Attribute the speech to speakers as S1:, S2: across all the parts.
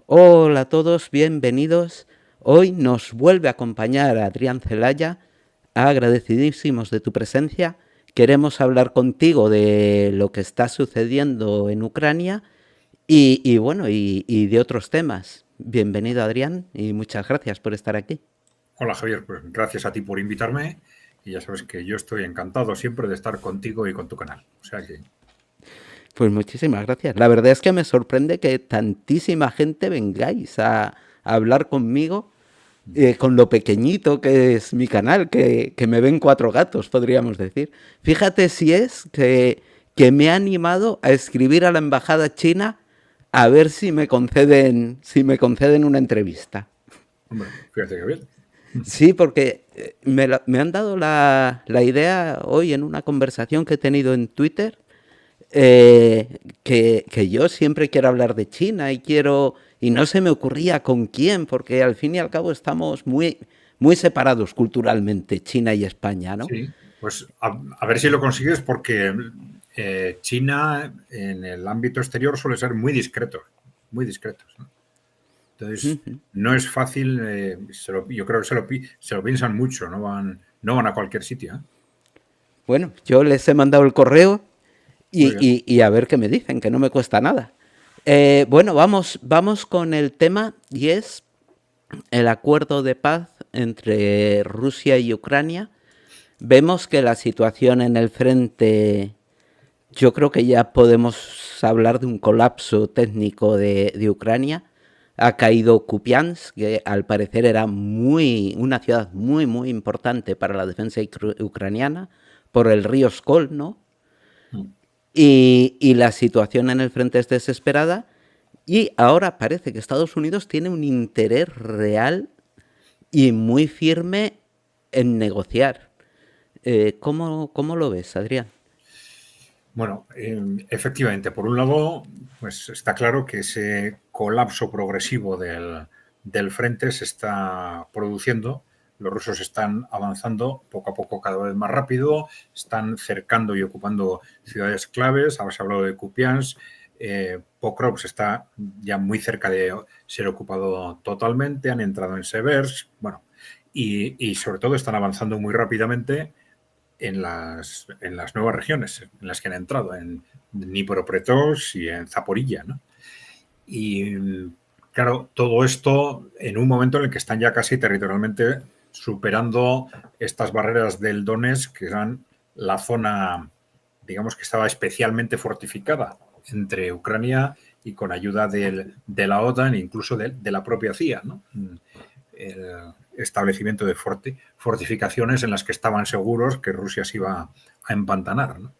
S1: Hola a todos, bienvenidos. Hoy nos vuelve a acompañar Adrián Celaya, agradecidísimos de tu presencia. Queremos hablar contigo de lo que está sucediendo en Ucrania y de otros temas. Bienvenido Adrián y muchas gracias por estar aquí.
S2: Hola Javier, pues gracias a ti por invitarme y ya sabes que yo estoy encantado siempre de estar contigo y con tu canal. O sea que,
S1: Pues muchísimas gracias. La verdad es que me sorprende que tantísima gente vengáis a hablar conmigo con lo pequeñito que es mi canal, que me ven cuatro gatos, podríamos decir. Fíjate si es que me ha animado a escribir a la embajada china a ver si me conceden una entrevista.
S2: hombre, fíjate que bien.
S1: Sí, porque me han dado la idea hoy en una conversación que he tenido en Twitter, que yo siempre quiero hablar de China y no se me ocurría con quién, porque al fin y al cabo estamos muy separados culturalmente, China y España, ¿no?
S2: Sí, pues a ver si lo consigues porque China en el ámbito exterior suele ser muy discretos, ¿no? Entonces, no es fácil, yo creo que se lo piensan mucho, no van a cualquier sitio, ¿eh?
S1: Bueno, yo les he mandado el correo
S2: Muy bien.
S1: y a ver qué me dicen, que no me cuesta nada. Bueno, vamos con el tema y es el acuerdo de paz entre Rusia y Ucrania. Vemos que la situación en el frente, yo creo que ya podemos hablar de un colapso técnico de Ucrania. Ha caído Kupiansk, que al parecer era una ciudad muy importante para la defensa ucraniana, por el río Skol, ¿no? Y la situación en el frente es desesperada. Y ahora parece que Estados Unidos tiene un interés real y muy firme en negociar. ¿Cómo lo ves, Adrián?
S2: Bueno, efectivamente, por un lado, pues está claro que ese colapso progresivo del frente se está produciendo. Los rusos están avanzando poco a poco cada vez más rápido, están cercando y ocupando ciudades claves. Ahora se ha hablado de Kupiansk. Pokrovsk está ya muy cerca de ser ocupado totalmente, han entrado en Seversk, bueno, y sobre todo están avanzando muy rápidamente en las nuevas regiones en las que han entrado, en Dnipropetrovsk y en Zaporilla, ¿no? Y claro, todo esto en un momento en el que están ya casi territorialmente superando estas barreras del Donetsk, que eran la zona, digamos, que estaba especialmente fortificada entre Ucrania y con ayuda de la OTAN e incluso de la propia CIA, ¿no? El establecimiento de fortificaciones en las que estaban seguros que Rusia se iba a empantanar, ¿no?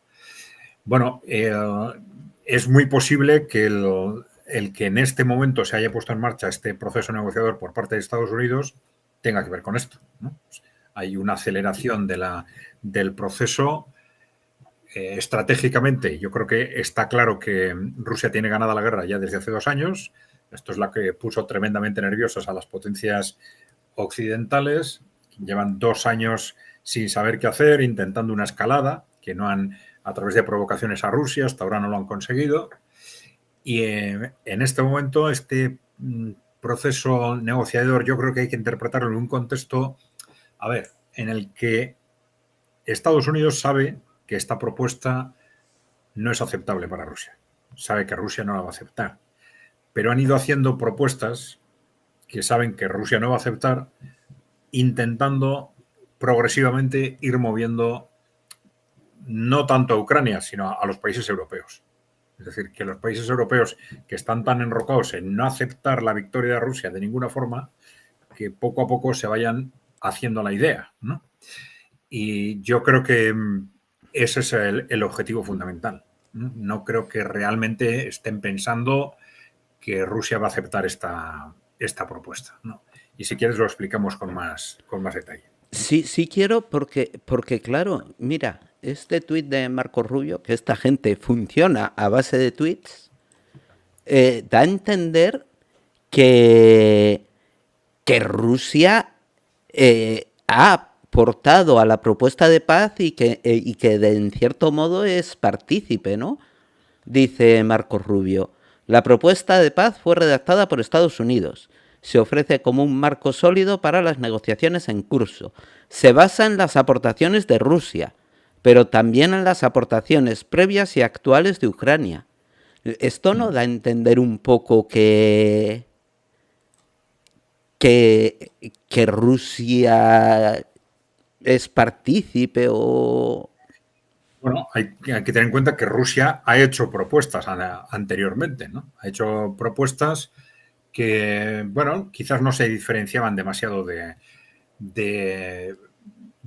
S2: Bueno, es muy posible que el que en este momento se haya puesto en marcha este proceso negociador por parte de Estados Unidos tenga que ver con esto, ¿no? Hay una aceleración del proceso. Estratégicamente, yo creo que está claro que Rusia tiene ganada la guerra ya desde hace 2 años. Esto es lo que puso tremendamente nerviosas a las potencias occidentales. Llevan 2 años sin saber qué hacer, intentando una escalada, que no han, a través de provocaciones a Rusia, hasta ahora no lo han conseguido. Y en este momento, este proceso negociador, yo creo que hay que interpretarlo en un contexto, a ver, en el que Estados Unidos sabe que esta propuesta no es aceptable para Rusia. Sabe que Rusia no la va a aceptar. Pero han ido haciendo propuestas que saben que Rusia no va a aceptar, intentando progresivamente ir moviendo no tanto a Ucrania, sino a los países europeos. Es decir, que los países europeos que están tan enrocados en no aceptar la victoria de Rusia de ninguna forma, que poco a poco se vayan haciendo la idea, ¿no? Y yo creo que ese es el objetivo fundamental. No creo que realmente estén pensando que Rusia va a aceptar esta propuesta, ¿no? Y si quieres lo explicamos con más detalle.
S1: Sí quiero porque claro, mira, este tuit de Marco Rubio, que esta gente funciona a base de tweets, da a entender que, que Rusia ha aportado a la propuesta de paz y que en cierto modo es partícipe, ¿no? Dice Marco Rubio. La propuesta de paz fue redactada por Estados Unidos. Se ofrece como un marco sólido para las negociaciones en curso. Se basa en las aportaciones de Rusia, pero también en las aportaciones previas y actuales de Ucrania. Esto no da a entender un poco que Rusia es partícipe o...
S2: Bueno, hay que tener en cuenta que Rusia ha hecho propuestas anteriormente, ¿no? Ha hecho propuestas que, bueno, quizás no se diferenciaban demasiado de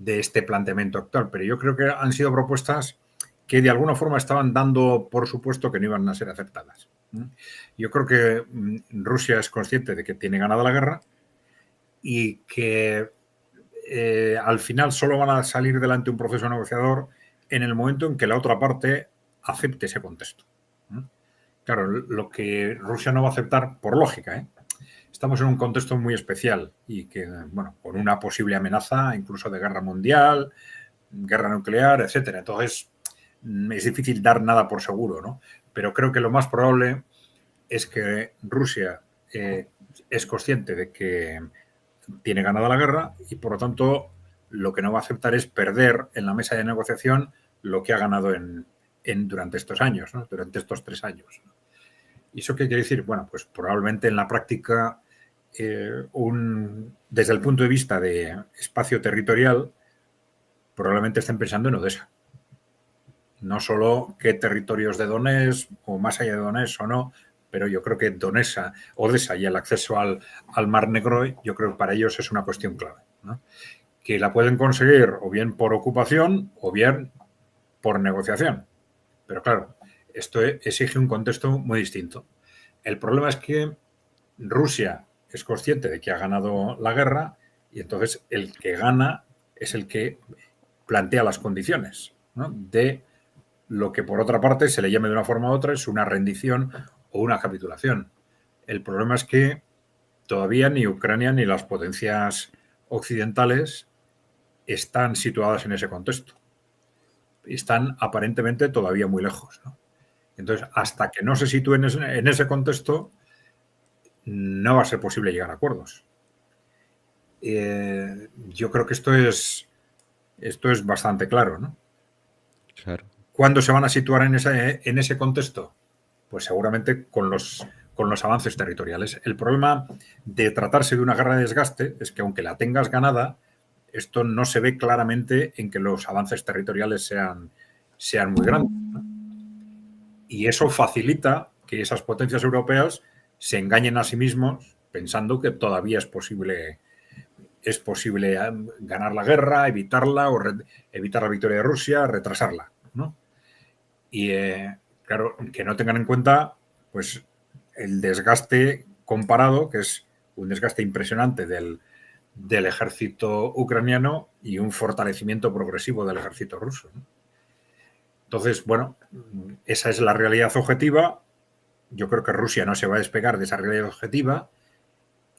S2: este planteamiento actual, pero yo creo que han sido propuestas que de alguna forma estaban dando por supuesto que no iban a ser aceptadas. Yo creo que Rusia es consciente de que tiene ganada la guerra y que al final solo van a salir delante un proceso negociador en el momento en que la otra parte acepte ese contexto. Claro, lo que Rusia no va a aceptar, por lógica, estamos en un contexto muy especial y que, bueno, con una posible amenaza incluso de guerra mundial, guerra nuclear, etcétera. Entonces, es difícil dar nada por seguro, ¿no? Pero creo que lo más probable es que Rusia es consciente de que tiene ganada la guerra y, por lo tanto, lo que no va a aceptar es perder en la mesa de negociación lo que ha ganado durante estos años, ¿no? Durante estos 3 años. ¿Y eso qué quiere decir? Bueno, pues probablemente en la práctica, desde el punto de vista de espacio territorial, probablemente estén pensando en Odessa. No solo qué territorios de Donetsk o más allá de Donetsk o no, pero yo creo que Odessa y el acceso al Mar Negro, yo creo que para ellos es una cuestión clave, ¿no? Que la pueden conseguir o bien por ocupación o bien por negociación. Pero claro, esto exige un contexto muy distinto. El problema es que Rusia es consciente de que ha ganado la guerra y entonces el que gana es el que plantea las condiciones, ¿no? De lo que por otra parte se le llame de una forma u otra es una rendición o una capitulación. El problema es que todavía ni Ucrania ni las potencias occidentales están situadas en ese contexto. Están aparentemente todavía muy lejos, ¿no? Entonces, hasta que no se sitúen en ese contexto, no va a ser posible llegar a acuerdos. Yo creo que esto es bastante claro, ¿no?
S1: Claro.
S2: ¿Cuándo se van a situar en ese contexto? Pues seguramente con los avances territoriales. El problema de tratarse de una guerra de desgaste es que aunque la tengas ganada, esto no se ve claramente en que los avances territoriales sean muy grandes, ¿no? Y eso facilita que esas potencias europeas se engañen a sí mismos pensando que todavía es posible ganar la guerra, evitarla o evitar la victoria de Rusia, retrasarla, ¿no? Y claro, que no tengan en cuenta pues el desgaste comparado, que es un desgaste impresionante del ejército ucraniano y un fortalecimiento progresivo del ejército ruso, ¿no? Entonces, bueno, esa es la realidad objetiva. Yo creo que Rusia no se va a despegar de esa realidad objetiva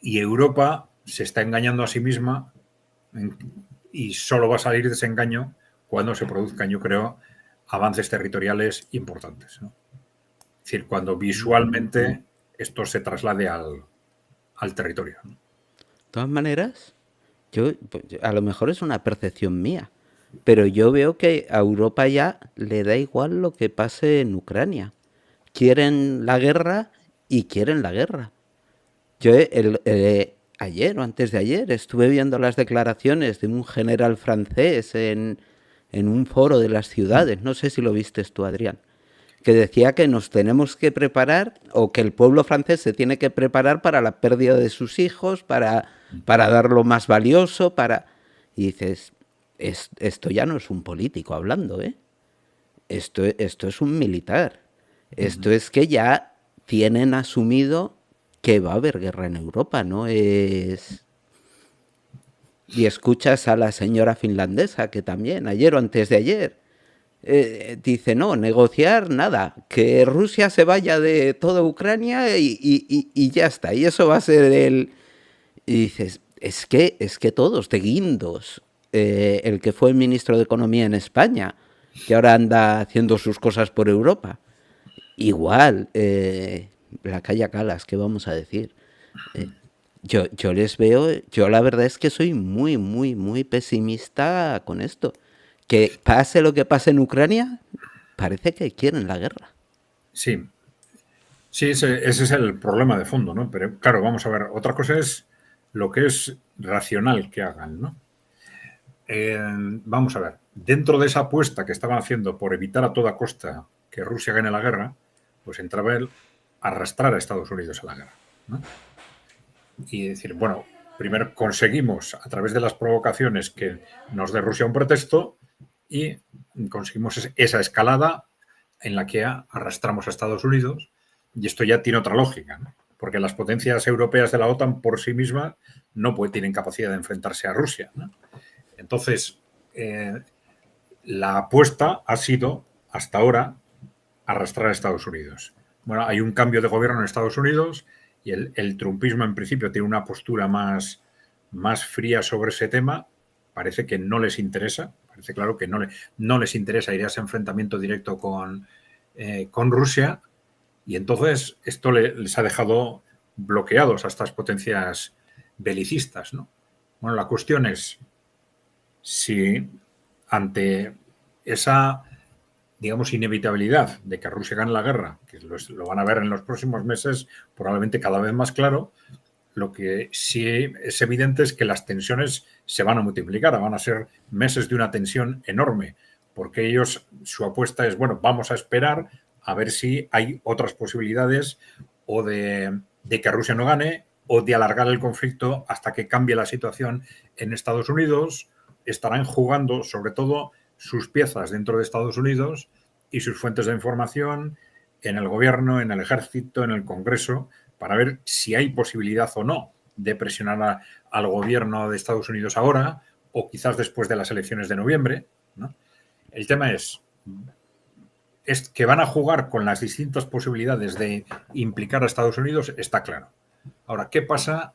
S2: y Europa se está engañando a sí misma y solo va a salir de ese engaño cuando se produzcan, yo creo, avances territoriales importantes, ¿no? Es decir, cuando visualmente esto se traslade al territorio, ¿no?
S1: De todas maneras, a lo mejor es una percepción mía, pero yo veo que a Europa ya le da igual lo que pase en Ucrania. Quieren la guerra y quieren la guerra. Yo ayer o antes de ayer estuve viendo las declaraciones de un general francés en un foro de las ciudades. No sé si lo viste tú, Adrián, que decía que nos tenemos que preparar, o que el pueblo francés se tiene que preparar para la pérdida de sus hijos, para dar lo más valioso, Y dices, esto ya no es un político hablando, ¿eh? Esto es un militar. Esto es que ya tienen asumido que va a haber guerra en Europa, ¿no? Y escuchas a la señora finlandesa, que también, ayer o antes de ayer, dice, no, negociar nada, que Rusia se vaya de toda Ucrania y ya está, y eso va a ser el... Y dices, es que todos, de Guindos, el que fue ministro de Economía en España, que ahora anda haciendo sus cosas por Europa, igual, la calle Calas, ¿qué vamos a decir? Eh, yo les veo, yo la verdad es que soy muy, muy, muy pesimista con esto. Que pase lo que pase en Ucrania, parece que quieren la guerra.
S2: Sí, sí, ese es el problema de fondo, ¿no? Pero claro, vamos a ver, otra cosa es lo que es racional que hagan, ¿no? Vamos a ver, dentro de esa apuesta que estaban haciendo por evitar a toda costa que Rusia gane la guerra, pues entraba el arrastrar a Estados Unidos a la guerra, ¿no? Y decir, bueno, primero conseguimos a través de las provocaciones que nos dé Rusia un pretexto y conseguimos esa escalada en la que arrastramos a Estados Unidos, y esto ya tiene otra lógica, ¿no? Porque las potencias europeas de la OTAN por sí mismas no tienen capacidad de enfrentarse a Rusia, ¿no? Entonces, la apuesta ha sido, hasta ahora, arrastrar a Estados Unidos. Bueno, hay un cambio de gobierno en Estados Unidos y el trumpismo en principio tiene una postura más fría sobre ese tema. Parece que no les interesa, parece claro que no les interesa ir a ese enfrentamiento directo con Rusia, y entonces esto les ha dejado bloqueados a estas potencias belicistas, ¿no? Bueno, la cuestión es si ante esa, digamos, inevitabilidad de que Rusia gane la guerra, que lo van a ver en los próximos meses, probablemente cada vez más claro, lo que sí es evidente es que las tensiones se van a multiplicar, van a ser meses de una tensión enorme, porque ellos, su apuesta es, bueno, vamos a esperar a ver si hay otras posibilidades o de que Rusia no gane o de alargar el conflicto hasta que cambie la situación en Estados Unidos. Estarán jugando sobre todo sus piezas dentro de Estados Unidos y sus fuentes de información en el gobierno, en el ejército, en el Congreso, para ver si hay posibilidad o no de presionar al gobierno de Estados Unidos ahora o quizás después de las elecciones de noviembre, ¿no? El tema es que van a jugar con las distintas posibilidades de implicar a Estados Unidos, está claro. Ahora, ¿qué pasa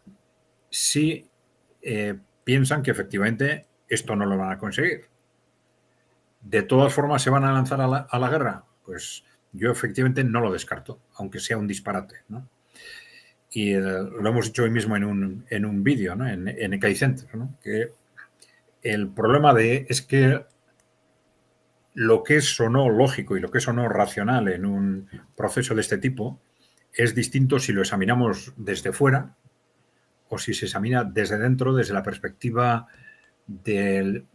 S2: si piensan que efectivamente esto no lo van a conseguir? ¿De todas formas se van a lanzar a la guerra? Pues yo efectivamente no lo descarto, aunque sea un disparate, ¿no? Y lo hemos dicho hoy mismo en un vídeo, ¿no? en EKI Center, ¿no? Que el problema es que lo que es o no lógico y lo que es o no racional en un proceso de este tipo es distinto si lo examinamos desde fuera o si se examina desde dentro, desde la perspectiva de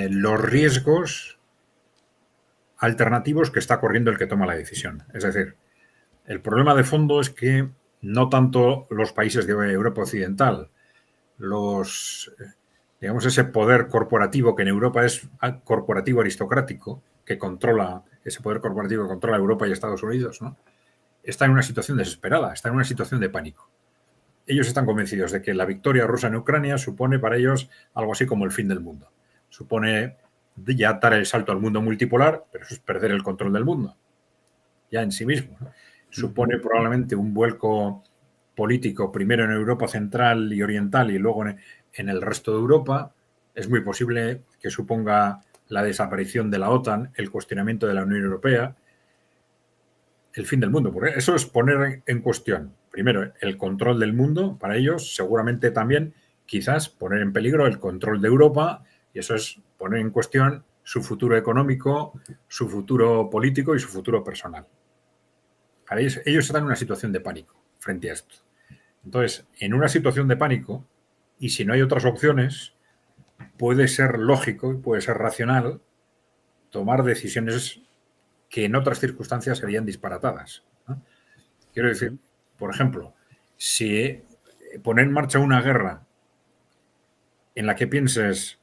S2: los riesgos alternativos que está corriendo el que toma la decisión. Es decir, el problema de fondo es que no tanto los países de Europa Occidental, digamos, ese poder corporativo que en Europa es corporativo aristocrático, que controla, ese poder corporativo que controla Europa y Estados Unidos, ¿no? Está en una situación desesperada, está en una situación de pánico. Ellos están convencidos de que la victoria rusa en Ucrania supone para ellos algo así como el fin del mundo. Supone ya dar el salto al mundo multipolar, pero eso es perder el control del mundo, ya en sí mismo, ¿no? Supone probablemente un vuelco político primero en Europa Central y Oriental y luego en el resto de Europa. Es muy posible que suponga la desaparición de la OTAN, el cuestionamiento de la Unión Europea, el fin del mundo. Porque eso es poner en cuestión, primero, el control del mundo para ellos, seguramente también quizás poner en peligro el control de Europa, y eso es poner en cuestión su futuro económico, su futuro político y su futuro personal. Para ellos están en una situación de pánico frente a esto. Entonces, en una situación de pánico, y si no hay otras opciones, puede ser lógico y puede ser racional tomar decisiones que en otras circunstancias serían disparatadas, ¿no? Quiero decir, por ejemplo, si poner en marcha una guerra en la que pienses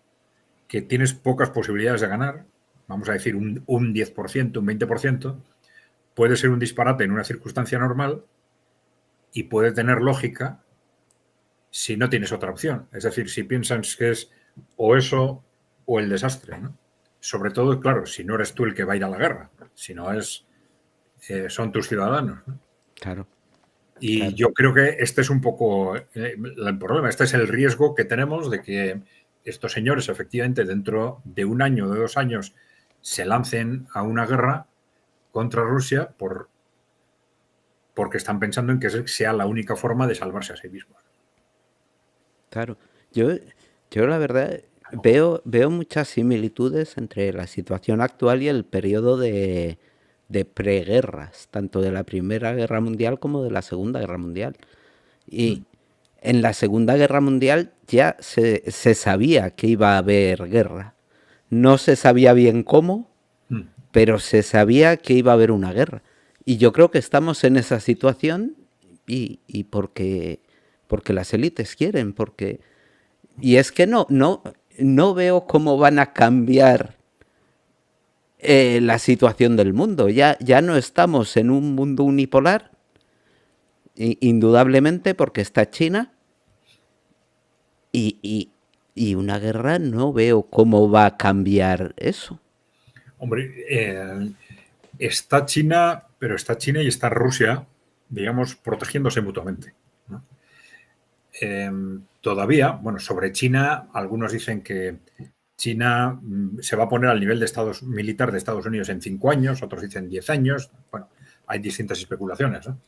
S2: que tienes pocas posibilidades de ganar, vamos a decir un 10%, un 20%, puede ser un disparate en una circunstancia normal y puede tener lógica si no tienes otra opción. Es decir, si piensas que es o eso o el desastre, ¿no? Sobre todo, claro, si no eres tú el que va a ir a la guerra, si no son tus ciudadanos, ¿no?
S1: Claro.
S2: Y
S1: Claro.
S2: yo creo que este es un poco el problema, este es el riesgo que tenemos de que estos señores efectivamente dentro de un año, de 2 años, se lancen a una guerra contra Rusia por porque están pensando en que sea la única forma de salvarse a sí mismos.
S1: Claro, yo, yo la verdad veo muchas similitudes entre la situación actual y el periodo de preguerras, tanto de la Primera Guerra Mundial como de la Segunda Guerra Mundial. Y
S2: Mm,
S1: en la Segunda Guerra Mundial ya se sabía que iba a haber guerra. No se sabía bien cómo,
S2: mm.
S1: pero se sabía que iba a haber una guerra. Y yo creo que estamos en esa situación y porque las élites quieren, porque... Y es que no veo cómo van a cambiar la situación del mundo. Ya no estamos en un mundo unipolar, indudablemente, porque está China, y, y, y una guerra no veo cómo va a cambiar eso.
S2: Hombre, está China, pero está China y está Rusia, digamos, protegiéndose mutuamente, ¿no? Todavía, bueno, sobre China, algunos dicen que China se va a poner al nivel de Estados militar de Estados Unidos en 5 años, otros dicen 10 años. Bueno, hay distintas especulaciones, ¿no?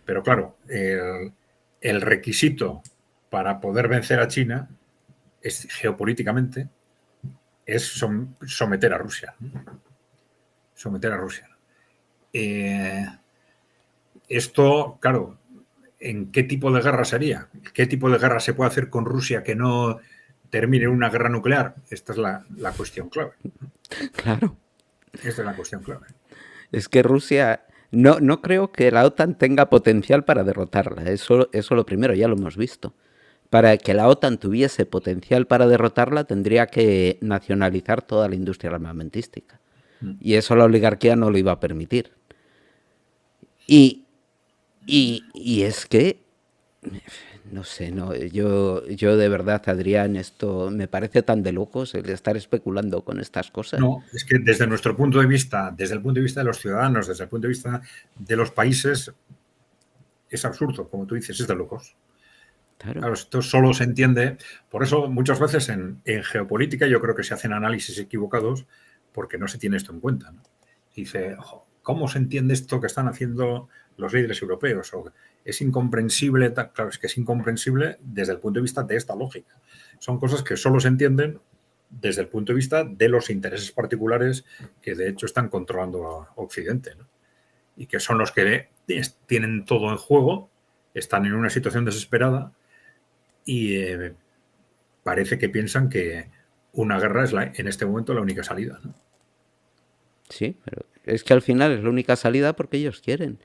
S2: Pero claro, el requisito para poder vencer a China es geopolíticamente es someter a Rusia, ¿no? Someter a Rusia. Esto, claro, ¿en qué tipo de guerra sería? ¿Qué tipo de guerra se puede hacer con Rusia que no termine en una guerra nuclear? Esta es la cuestión clave.
S1: Claro.
S2: Esta es la cuestión clave.
S1: Es que Rusia... No creo que la OTAN tenga potencial para derrotarla. Eso lo primero, ya lo hemos visto. Para que la OTAN tuviese potencial para derrotarla, tendría que nacionalizar toda la industria armamentística. Y eso la oligarquía no lo iba a permitir. Y, y es que, no sé, no, yo de verdad, Adrián, esto me parece tan de locos el estar especulando con estas cosas.
S2: No, es que desde nuestro punto de vista, desde el punto de vista de los ciudadanos, desde el punto de vista de los países, es absurdo, como tú dices, es de locos.
S1: Claro,
S2: Claro, esto solo se entiende, por eso muchas veces en geopolítica yo creo que se hacen análisis equivocados porque no se tiene esto en cuenta, ¿no? Dice, ¿cómo se entiende esto que están haciendo los líderes europeos? O es incomprensible, claro, es que es incomprensible desde el punto de vista de esta lógica. Son cosas que solo se entienden desde el punto de vista de los intereses particulares que de hecho están controlando a Occidente, ¿no? Y que son los que tienen todo en juego, están en una situación desesperada y parece que piensan que una guerra es en este momento la única salida, ¿no?
S1: sí, pero es que al final es la única salida porque ellos quieren.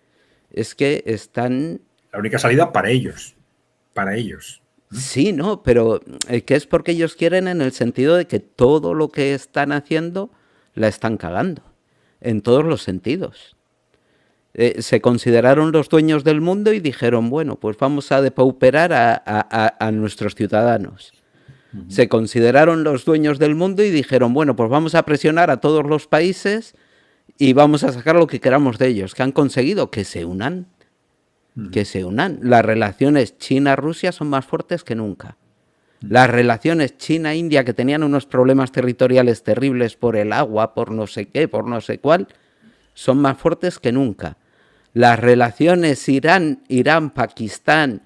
S1: Es que están...
S2: La única salida para ellos, para ellos, ¿no?
S1: Sí, no, pero que es porque ellos quieren en el sentido de que todo lo que están haciendo la están cagando, en todos los sentidos. Se consideraron los dueños del mundo y dijeron, bueno, pues vamos a depauperar a nuestros ciudadanos. Se consideraron los dueños del mundo y dijeron, bueno, pues vamos a presionar a todos los países y vamos a sacar lo que queramos de ellos. ¿Qué han conseguido? Que se unan. Que se unan. Las relaciones China-Rusia son más fuertes que nunca. Las relaciones China-India, que tenían unos problemas territoriales terribles por el agua, por no sé qué, por no sé cuál, son más fuertes que nunca. Las relaciones Irán-Pakistán,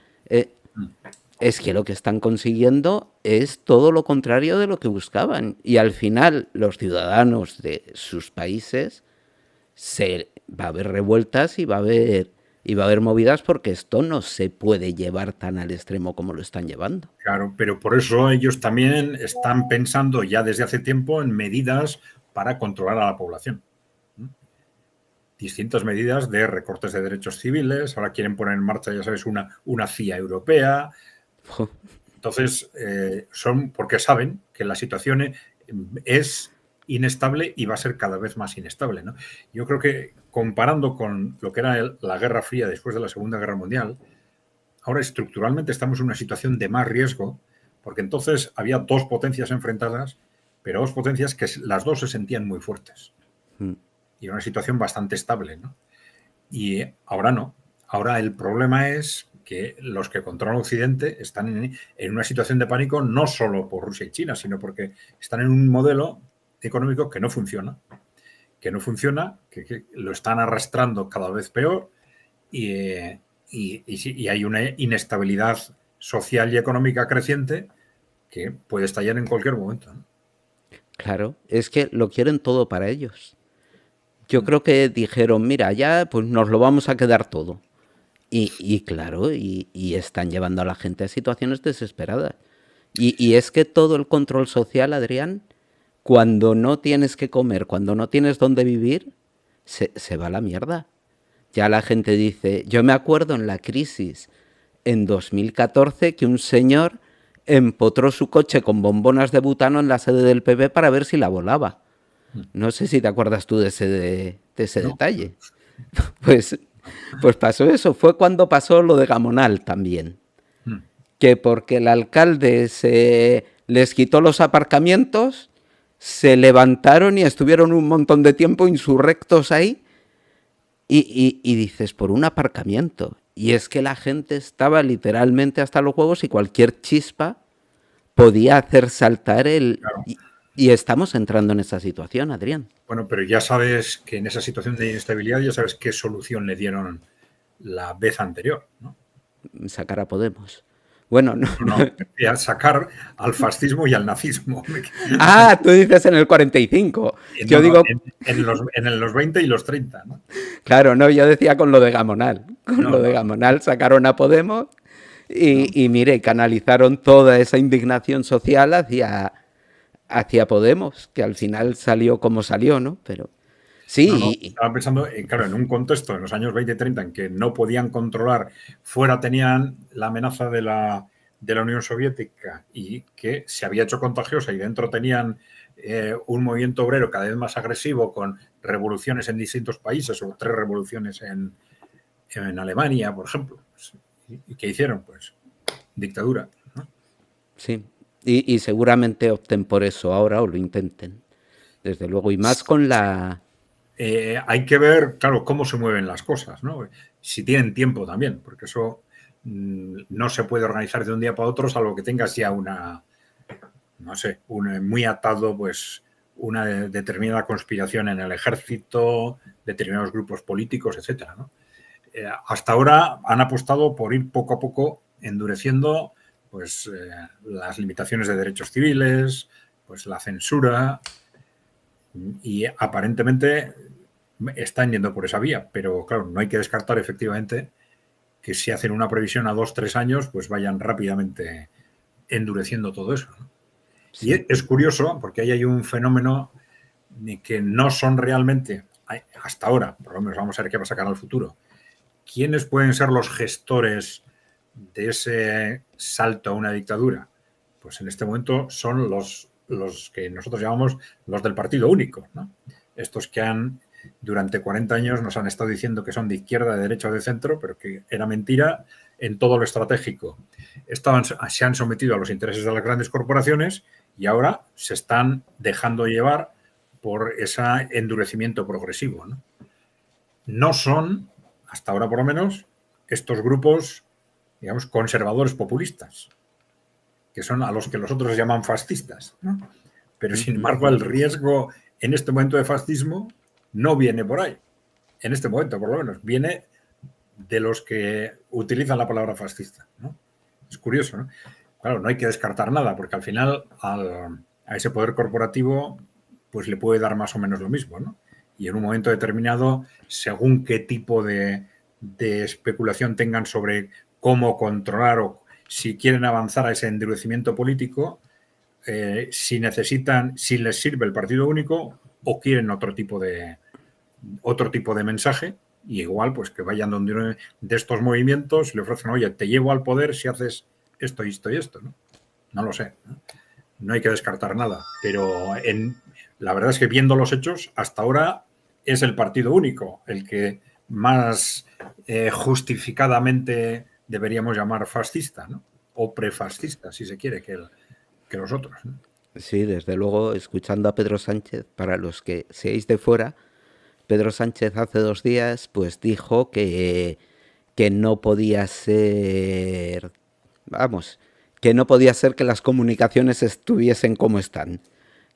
S1: es que lo que están consiguiendo es todo lo contrario de lo que buscaban. Y al final los ciudadanos de sus países va a haber revueltas y va a haber movidas porque esto no se puede llevar tan al extremo como lo están llevando.
S2: Claro, pero por eso ellos también están pensando ya desde hace tiempo en medidas para controlar a la población. Distintas medidas de recortes de derechos civiles, ahora quieren poner en marcha, ya sabes, una CIA europea. Entonces, son porque saben que la situación es inestable y va a ser cada vez más inestable, ¿no? Yo creo que comparando con lo que era la Guerra Fría después de la Segunda Guerra Mundial, ahora estructuralmente estamos en una situación de más riesgo, porque entonces había dos potencias enfrentadas, pero dos potencias que las dos se sentían muy fuertes. Y una situación bastante estable, ¿no? Y ahora no. Ahora el problema es que los que controlan Occidente están en una situación de pánico no solo por Rusia y China, sino porque están en un modelo económico que no funciona, que lo están arrastrando cada vez peor y hay una inestabilidad social y económica creciente que puede estallar en cualquier momento, ¿no?
S1: Claro, es que lo quieren todo para ellos. Yo creo que dijeron, mira, ya pues nos lo vamos a quedar todo. Y claro, y están llevando a la gente a situaciones desesperadas. Y es que todo el control social, Adrián, cuando no tienes que comer, cuando no tienes dónde vivir, se va a la mierda. Ya la gente dice, yo me acuerdo en la crisis en 2014 que un señor empotró su coche con bombonas de butano en la sede del PP para ver si la volaba. No sé si te acuerdas tú de ese
S2: No,
S1: detalle. Pues, pues pasó eso. Fue cuando pasó lo de Gamonal también. Que porque el alcalde les quitó los aparcamientos, se levantaron y estuvieron un montón de tiempo insurrectos ahí. Y dices, por un aparcamiento. Y es que la gente estaba literalmente hasta los huevos y cualquier chispa podía hacer saltar
S2: claro.
S1: Y estamos entrando en esa situación, Adrián.
S2: Bueno, pero ya sabes que en esa situación de inestabilidad ya sabes qué solución le dieron la vez anterior, ¿no?
S1: Sacar a Podemos. Bueno, no.
S2: No, no, sacar al fascismo y al nazismo.
S1: Ah, tú dices en el 45.
S2: No,
S1: Yo
S2: no,
S1: digo,
S2: en los 20 y los 30, ¿no?
S1: claro, no, yo decía con lo de Gamonal. Con
S2: No,
S1: lo de
S2: no,
S1: Gamonal sacaron a Podemos
S2: no.
S1: y mire, canalizaron toda esa indignación social hacia Podemos, que al final salió como salió, ¿no? Pero
S2: No,
S1: sí,
S2: estaba pensando, claro, en un contexto en los años 20 y 30 en que no podían controlar, fuera tenían la amenaza de la Unión Soviética y que se había hecho contagiosa y dentro tenían un movimiento obrero cada vez más agresivo con revoluciones en distintos países o 3 revoluciones en Alemania, por ejemplo. ¿Y qué hicieron? Pues dictadura, ¿no?
S1: sí. Y seguramente opten por eso ahora o lo intenten. Desde luego. Y más con la...
S2: Hay que ver, claro, cómo se mueven las cosas, ¿no? Si tienen tiempo también, porque eso no se puede organizar de un día para otro, salvo que tengas ya no sé, muy atado, pues, una determinada conspiración en el ejército, determinados grupos políticos, etcétera, ¿no? Hasta ahora han apostado por ir poco a poco endureciendo, pues, las limitaciones de derechos civiles, pues la censura, y aparentemente están yendo por esa vía, pero claro, no hay que descartar efectivamente que si hacen una previsión a 2-3 años, pues vayan rápidamente endureciendo todo eso, ¿no? Y
S1: Sí.
S2: es curioso porque ahí hay un fenómeno que no son realmente, hasta ahora, por lo menos vamos a ver qué va a sacar al futuro, ¿quiénes pueden ser los gestores de ese salto a una dictadura? Pues en este momento son los que nosotros llamamos los del partido único, ¿no? Estos que durante 40 años nos han estado diciendo que son de izquierda, de derecha o de centro, pero que era mentira en todo lo estratégico. Se han sometido a los intereses de las grandes corporaciones y ahora se están dejando llevar por ese endurecimiento progresivo, ¿no? No son, hasta ahora por lo menos, estos grupos, digamos, conservadores populistas, que son a los que los otros llaman fascistas, ¿no? Pero sin embargo el riesgo en este momento de fascismo no viene por ahí. En este momento, por lo menos, viene de los que utilizan la palabra fascista, ¿no? Es curioso, ¿no? Claro, no hay que descartar nada, porque al final a ese poder corporativo pues le puede dar más o menos lo mismo, ¿no? Y en un momento determinado, según qué tipo de especulación tengan sobre cómo controlar o si quieren avanzar a ese endurecimiento político, si necesitan, si les sirve el partido único o quieren otro tipo de mensaje, y igual pues que vayan donde uno de estos movimientos y le ofrecen, oye, te llevo al poder si haces esto y esto y esto, ¿no? No lo sé, ¿no? No hay que descartar nada, pero la verdad es que viendo los hechos, hasta ahora es el partido único el que más justificadamente deberíamos llamar fascista, ¿no? O prefascista, si se quiere, que los otros, ¿no?
S1: Sí, desde luego, escuchando a Pedro Sánchez, para los que seáis de fuera, Pedro Sánchez hace 2 días pues dijo que no podía ser, vamos, que no podía ser que las comunicaciones estuviesen como están,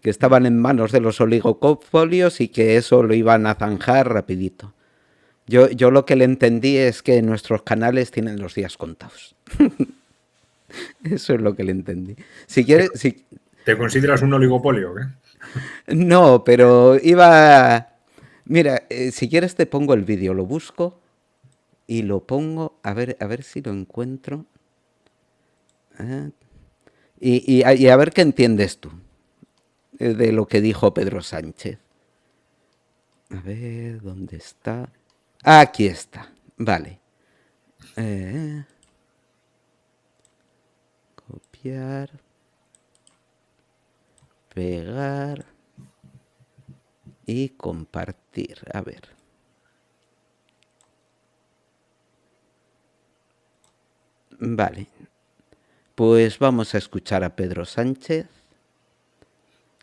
S1: que estaban en manos de los oligopolios y que eso lo iban a zanjar rapidito. Yo lo que le entendí es que nuestros canales tienen los días contados. Eso es lo que le entendí. Si
S2: ¿Te,
S1: quieres, si,
S2: te consideras un oligopolio? ¿Qué?
S1: no, pero iba... Mira, si quieres te pongo el vídeo, lo busco y lo pongo, a ver si lo encuentro. Ah, y a ver qué entiendes tú de lo que dijo Pedro Sánchez. A ver, ¿dónde está? Aquí está, vale. Eh, copiar, pegar y compartir. A ver. Vale, pues vamos a escuchar a Pedro Sánchez.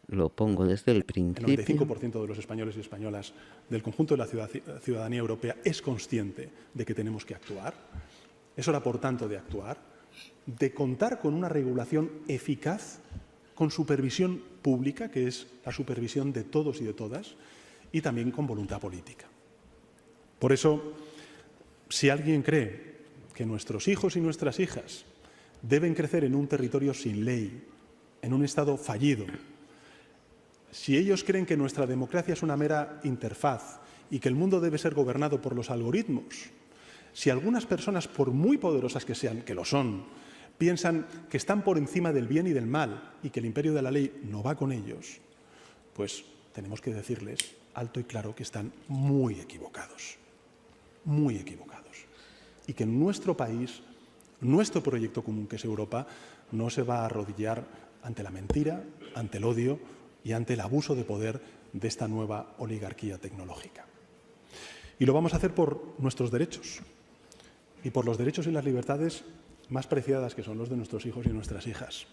S1: Lo pongo desde el
S3: El
S1: principio.
S3: 95% de los españoles y españolas del conjunto de la ciudadanía europea es consciente de que tenemos que actuar. Es hora, por tanto, de actuar, de contar con una regulación eficaz, con supervisión pública, que es la supervisión de todos y de todas, y también con voluntad política. Por eso, si alguien cree que nuestros hijos y nuestras hijas deben crecer en un territorio sin ley, en un Estado fallido, si ellos creen que nuestra democracia es una mera interfaz y que el mundo debe ser gobernado por los algoritmos, si algunas personas, por muy poderosas que sean, que lo son, piensan que están por encima del bien y del mal y que el imperio de la ley no va con ellos, pues tenemos que decirles alto y claro que están muy equivocados, y que en nuestro país, nuestro proyecto común que es Europa, no se va a arrodillar ante la mentira, ante el odio y ante el abuso de poder de esta nueva oligarquía tecnológica. Y lo vamos a hacer por nuestros derechos y por los derechos y las libertades más preciadas, que son los de nuestros hijos y nuestras hijas.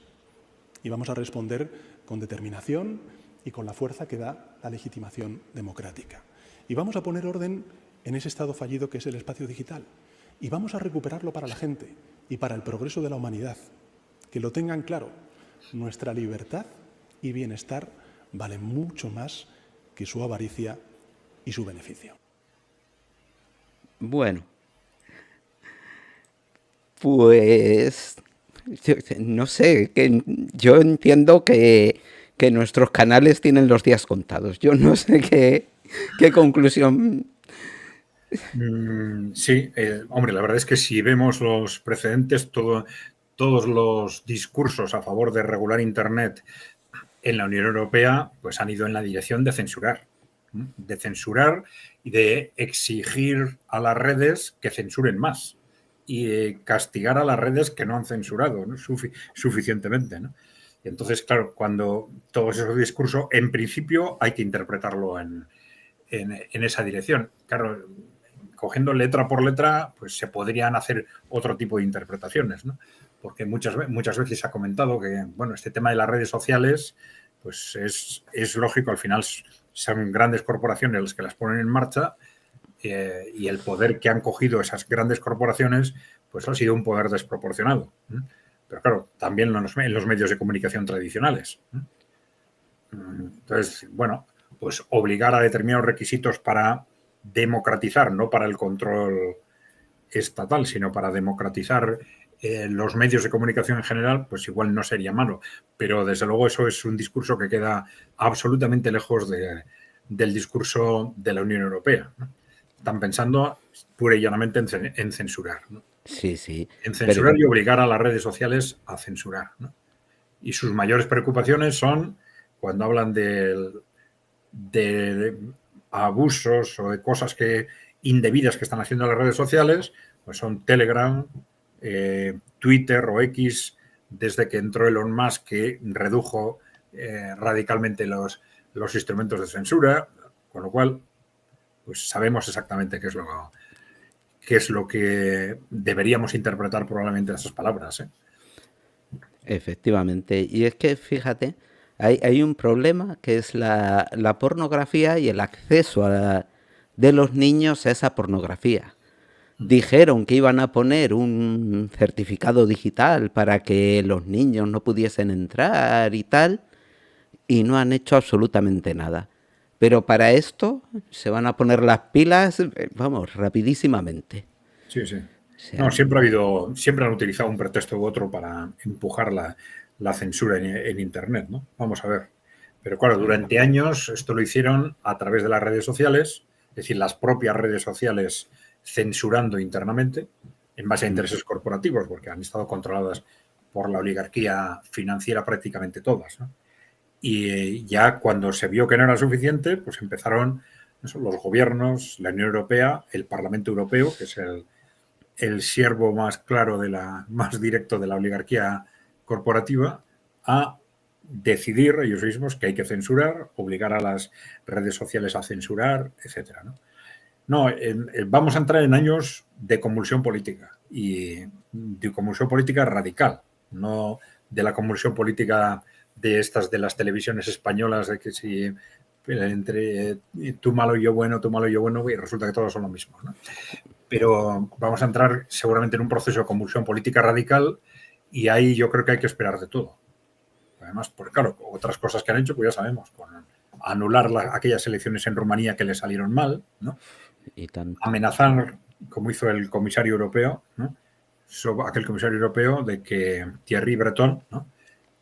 S3: Y vamos a responder con determinación y con la fuerza que da la legitimación democrática. Y vamos a poner orden en ese estado fallido que es el espacio digital. Y vamos a recuperarlo para la gente y para el progreso de la humanidad. Que lo tengan claro, nuestra libertad y bienestar valen mucho más que su avaricia y su beneficio.
S1: Bueno, pues no sé, que yo entiendo que nuestros canales tienen los días contados. Yo no sé qué conclusión.
S2: Sí, hombre, la verdad es que si vemos los precedentes, todos los discursos a favor de regular Internet en la Unión Europea pues han ido en la dirección de censurar y de exigir a las redes que censuren más y castigar a las redes que no han censurado, ¿no? Suficientemente, ¿no? Y entonces, claro, cuando todo ese discurso, en principio, hay que interpretarlo en esa dirección. Claro, cogiendo letra por letra, pues se podrían hacer otro tipo de interpretaciones, ¿no? Porque muchas veces se ha comentado que, bueno, este tema de las redes sociales, pues es lógico, al final son grandes corporaciones las que las ponen en marcha y el poder que han cogido esas grandes corporaciones, pues ha sido un poder desproporcionado. Pero claro, también en los medios de comunicación tradicionales. Entonces, bueno, pues obligar a determinados requisitos para democratizar, no para el control estatal, sino para democratizar los medios de comunicación en general, pues igual no sería malo. Pero desde luego eso es un discurso que queda absolutamente lejos del discurso de la Unión Europea, ¿no? Están pensando pura y llanamente en censurar, ¿no?
S1: Sí, sí.
S2: En censurar y obligar a las redes sociales a censurar, ¿no? Y sus mayores preocupaciones son cuando hablan de abusos o de cosas indebidas que están haciendo las redes sociales, pues son Telegram, Twitter o X, desde que entró Elon Musk, que redujo radicalmente los instrumentos de censura, con lo cual pues sabemos exactamente qué es lo que deberíamos interpretar probablemente de esas palabras, ¿eh?
S1: Efectivamente. Y es que, fíjate, hay un problema que es la pornografía y el acceso de los niños a esa pornografía. Dijeron que iban a poner un certificado digital para que los niños no pudiesen entrar y tal, y no han hecho absolutamente nada. Pero para esto se van a poner las pilas, vamos, rapidísimamente.
S2: Sí, sí.
S1: O sea,
S2: No, siempre han utilizado un pretexto u otro para empujar la censura en Internet, ¿no? Vamos a ver. Pero claro, durante años esto lo hicieron a través de las redes sociales, es decir, las propias redes sociales censurando internamente en base a intereses corporativos, porque han estado controladas por la oligarquía financiera prácticamente todas, ¿no? Y ya cuando se vio que no era suficiente, pues empezaron los gobiernos, la Unión Europea, el Parlamento Europeo, que es el siervo más claro más directo de la oligarquía corporativa, a decidir ellos mismos que hay que censurar, obligar a las redes sociales a censurar, etcétera, ¿no? No, vamos a entrar en años de convulsión política y de convulsión política radical, no de la convulsión política de estas de las televisiones españolas, de que si entre tú malo y yo bueno, y resulta que todos son lo mismo, ¿no? Pero vamos a entrar seguramente en un proceso de convulsión política radical y ahí yo creo que hay que esperar de todo. Además, porque claro, otras cosas que han hecho, pues ya sabemos, con anular aquellas elecciones en Rumanía que le salieron mal, ¿no?
S1: y tanto.
S2: Amenazar, como hizo el comisario europeo, ¿no? Aquel comisario europeo de que Thierry Breton, ¿no?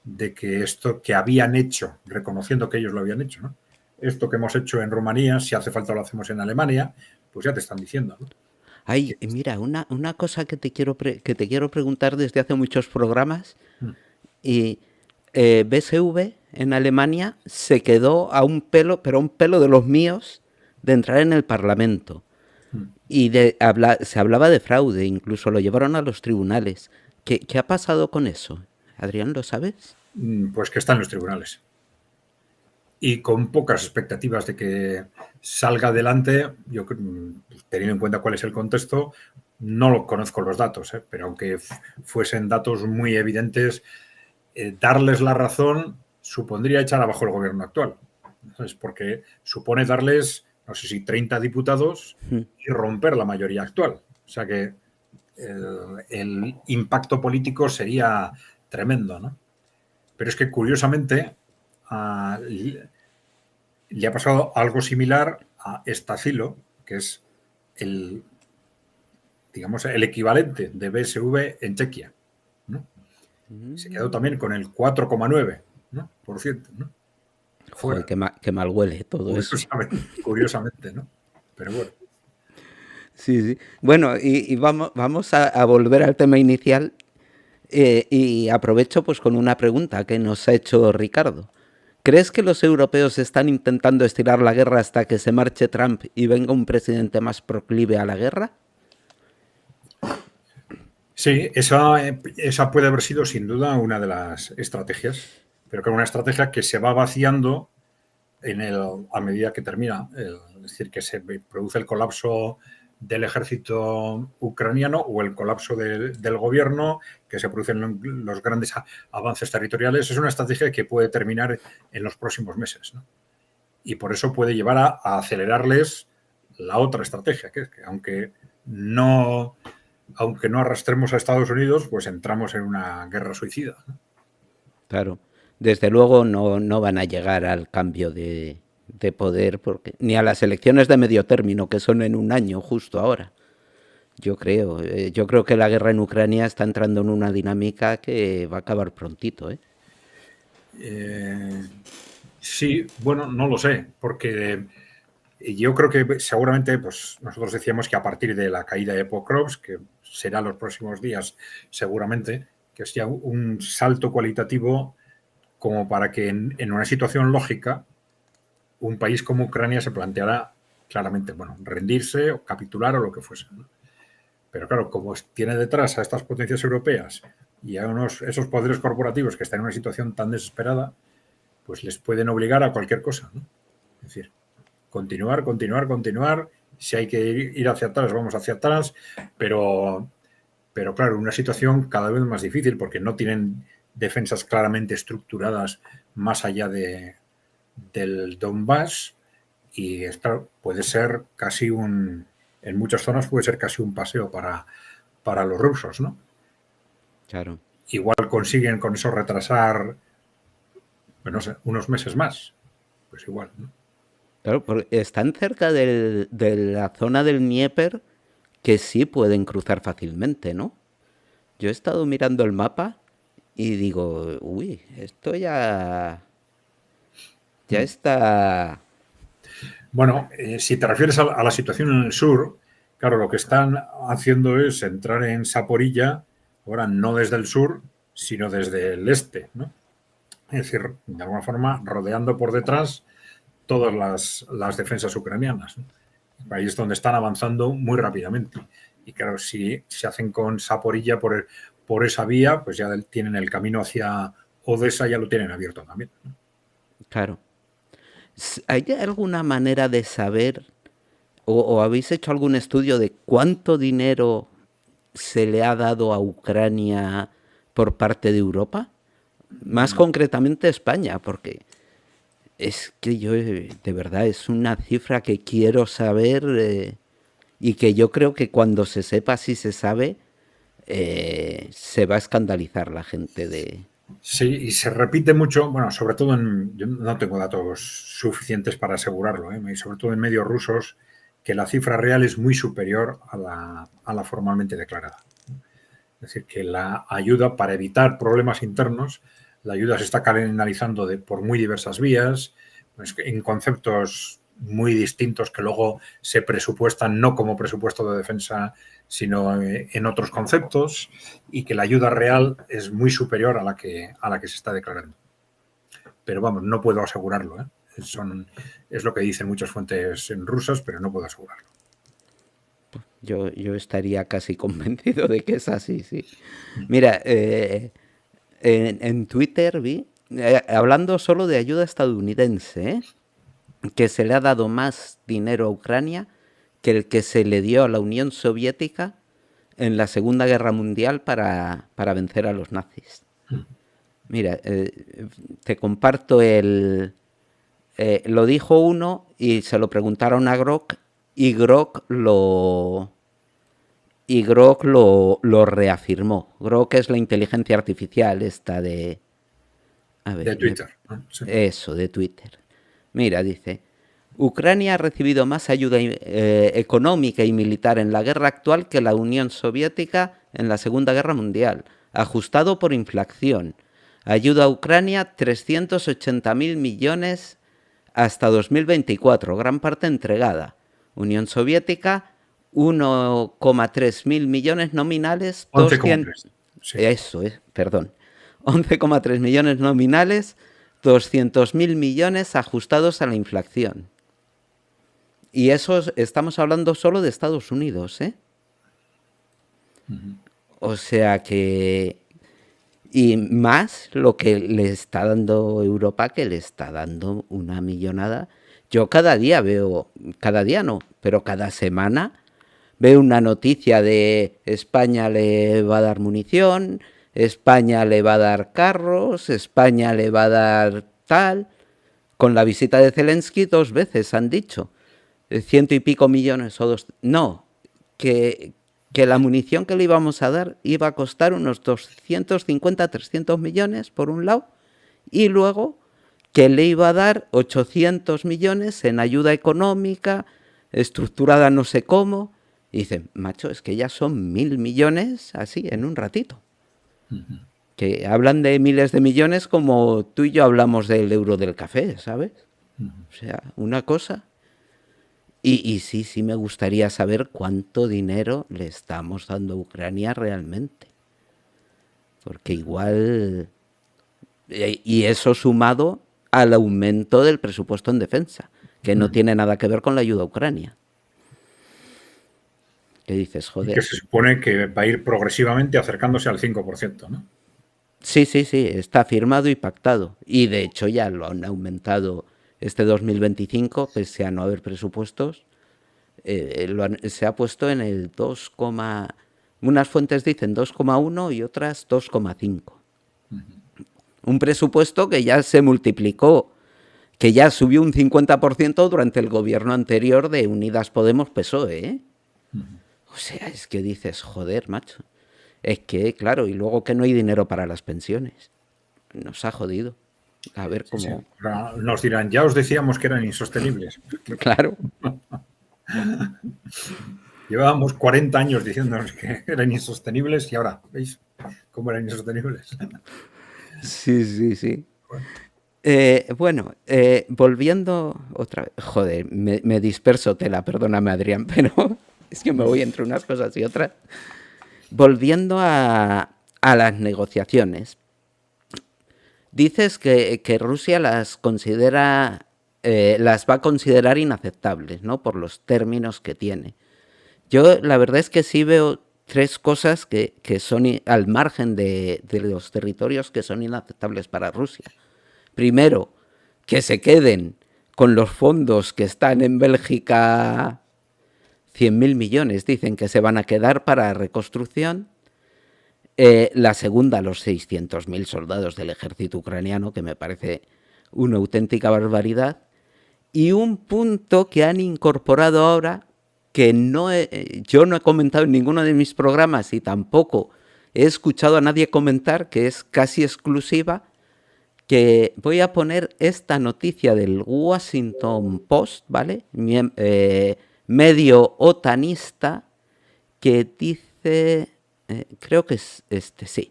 S2: De que esto que habían hecho, reconociendo que ellos lo habían hecho, ¿no? Esto que hemos hecho en Rumanía, si hace falta lo hacemos en Alemania, pues ya te están diciendo, ¿no?
S1: Ay, mira, una cosa que te quiero preguntar desde hace muchos programas. Y BSV en Alemania se quedó a un pelo, pero a un pelo de los míos, de entrar en el Parlamento. Y se hablaba de fraude, incluso lo llevaron a los tribunales. ¿Qué ha pasado con eso? Adrián, ¿lo sabes?
S2: Pues que está en los tribunales. Y con pocas expectativas de que salga adelante, yo teniendo en cuenta cuál es el contexto, no lo conozco los datos, pero aunque fuesen datos muy evidentes, darles la razón supondría echar abajo el gobierno actual. ¿Sabes? Porque supone darles, no sé si 30 diputados y romper la mayoría actual. O sea que el impacto político sería tremendo, ¿no? Pero es que curiosamente le ha pasado algo similar a Estacilo, que es digamos, el equivalente de BSV en Chequia, ¿no? Se quedó también con el 4,9%, ¿no?
S1: Joder, qué mal huele todo eso.
S2: Curiosamente, ¿no? Pero bueno.
S1: Sí, sí. Bueno, y vamos a volver al tema inicial y aprovecho pues con una pregunta que nos ha hecho Ricardo. ¿Crees que los europeos están intentando estirar la guerra hasta que se marche Trump y venga un presidente más proclive a la guerra?
S2: Sí, esa puede haber sido sin duda una de las estrategias, pero que es una estrategia que se va vaciando a medida que termina, es decir, que se produce el colapso del ejército ucraniano o el colapso del gobierno, que se producen los grandes avances territoriales. Es una estrategia que puede terminar en los próximos meses, ¿no? Y por eso puede llevar a acelerarles la otra estrategia, que es que aunque no arrastremos a Estados Unidos, pues entramos en una guerra suicida, ¿no?
S1: Claro, desde luego no van a llegar al cambio de poder, ni a las elecciones de medio término, que son en un año, justo ahora. Yo creo que la guerra en Ucrania está entrando en una dinámica que va a acabar prontito, ¿eh?
S2: Sí, bueno, no lo sé, porque yo creo que seguramente, pues nosotros decíamos que a partir de la caída de Pokrovsk, que será los próximos días seguramente, que sea un salto cualitativo como para que en una situación lógica un país como Ucrania se planteara claramente, bueno, rendirse o capitular o lo que fuese, ¿no? Pero claro, como tiene detrás a estas potencias europeas y a esos poderes corporativos que están en una situación tan desesperada, pues les pueden obligar a cualquier cosa, ¿no? Es decir, continuar. Si hay que ir hacia atrás, vamos hacia atrás, pero claro, una situación cada vez más difícil porque no tienen defensas claramente estructuradas más allá del Donbass y claro, puede ser casi en muchas zonas puede ser casi un paseo para los rusos, ¿no?
S1: Claro.
S2: Igual consiguen con eso retrasar, pues no sé, unos meses más. Pues igual, ¿no?
S1: Claro, porque están cerca de la zona del Dnieper que sí pueden cruzar fácilmente, ¿no? Yo he estado mirando el mapa y digo, uy, esto ya está.
S2: Bueno, si te refieres a la situación en el sur, claro, lo que están haciendo es entrar en Zaporilla, ahora no desde el sur, sino desde el este, ¿no? Es decir, de alguna forma, rodeando por detrás todas las defensas ucranianas, ¿no? Ahí es donde están avanzando muy rápidamente. Y claro, si se hacen con Zaporilla por esa vía, pues ya tienen el camino hacia Odessa, ya lo tienen abierto también, ¿no?
S1: Claro. ¿Hay alguna manera de saber o habéis hecho algún estudio de cuánto dinero se le ha dado a Ucrania por parte de Europa? Más concretamente España, porque es que yo, de verdad, es una cifra que quiero saber y que yo creo que cuando se sepa, si se sabe, se va a escandalizar la gente de...
S2: Sí, y se repite mucho, bueno, sobre todo yo no tengo datos suficientes para asegurarlo, y sobre todo en medios rusos, que la cifra real es muy superior a la formalmente declarada. Es decir, que la ayuda para evitar problemas internos, la ayuda se está canalizando por muy diversas vías, pues, en conceptos muy distintos que luego se presupuestan no como presupuesto de defensa, sino en otros conceptos, y que la ayuda real es muy superior a la que se está declarando. Pero vamos, no puedo asegurarlo, ¿eh? Es lo que dicen muchas fuentes rusas, pero no puedo asegurarlo.
S1: Yo estaría casi convencido de que es así, sí. Mira, en Twitter vi, hablando solo de ayuda estadounidense, que se le ha dado más dinero a Ucrania que el que se le dio a la Unión Soviética en la Segunda Guerra Mundial para vencer a los nazis. Mira, te comparto lo dijo uno y se lo preguntaron a Grok y Grok lo reafirmó. Grok es la inteligencia artificial esta de... A ver,
S2: de Twitter, ¿no? Sí.
S1: Eso, de Twitter. Mira, dice, Ucrania ha recibido más ayuda económica y militar en la guerra actual que la Unión Soviética en la Segunda Guerra Mundial, ajustado por inflación. Ayuda a Ucrania 380.000 millones hasta 2024, gran parte entregada. Unión Soviética 1,3 mil millones nominales.
S2: 11,3. Sí.
S1: Eso es, perdón. 11,3 millones nominales, 200.000 millones ajustados a la inflación. Y eso estamos hablando solo de Estados Unidos, ¿eh? O sea que... Y más lo que le está dando Europa, que le está dando una millonada. Yo cada día veo, cada día no, pero cada semana veo una noticia de España le va a dar munición, España le va a dar carros, España le va a dar tal. Con la visita de Zelensky 2 veces han dicho, 100 y pico millones o 2. No, que la munición que le íbamos a dar iba a costar unos 250, 300 millones por un lado, y luego que le iba a dar 800 millones en ayuda económica, estructurada no sé cómo. Y dicen, macho, es que ya son 1.000 millones así, en un ratito. Que hablan de miles de millones como tú y yo hablamos del euro del café, ¿sabes? O sea, una cosa... Y sí me gustaría saber cuánto dinero le estamos dando a Ucrania realmente. Porque igual... Y eso sumado al aumento del presupuesto en defensa, que no tiene nada que ver con la ayuda a Ucrania. ¿Qué dices, joder?
S2: Y que se supone que va a ir progresivamente acercándose al 5%, ¿no?
S1: Sí, está firmado y pactado. Y de hecho ya lo han aumentado este 2025, pese a no haber presupuestos. Se ha puesto en el 2, unas fuentes dicen 2,1 y otras 2,5. Un presupuesto que ya se multiplicó, que ya subió un 50% durante el gobierno anterior de Unidas Podemos PSOE, ¿eh? O sea, es que dices, joder, macho. Es que, claro, y luego que no hay dinero para las pensiones. Nos ha jodido. A ver
S2: Sí, sí.
S1: cómo...
S2: Ahora nos dirán, ya os decíamos que eran insostenibles.
S1: Claro.
S2: Llevábamos 40 años diciéndonos que eran insostenibles y ahora, ¿veis cómo eran insostenibles?
S1: Sí, sí, sí.
S2: Bueno,
S1: Bueno, volviendo otra vez, joder, me disperso tela, perdóname Adrián, pero es que me voy entre unas cosas y otras. Volviendo a las negociaciones, dices que Rusia las considera, las va a considerar inaceptables, ¿no? Por los términos que tiene. Yo la verdad es que sí veo tres cosas que son al margen de los territorios que son inaceptables para Rusia. Primero, que se queden con los fondos que están en Bélgica, 100.000 millones dicen que se van a quedar para reconstrucción. La segunda, los 600.000 soldados del ejército ucraniano, que me parece una auténtica barbaridad. Y un punto que han incorporado ahora, que yo no he comentado en ninguno de mis programas y tampoco he escuchado a nadie comentar, que es casi exclusiva, que voy a poner esta noticia del Washington Post, ¿vale? Medio otanista, que dice, creo que es sí,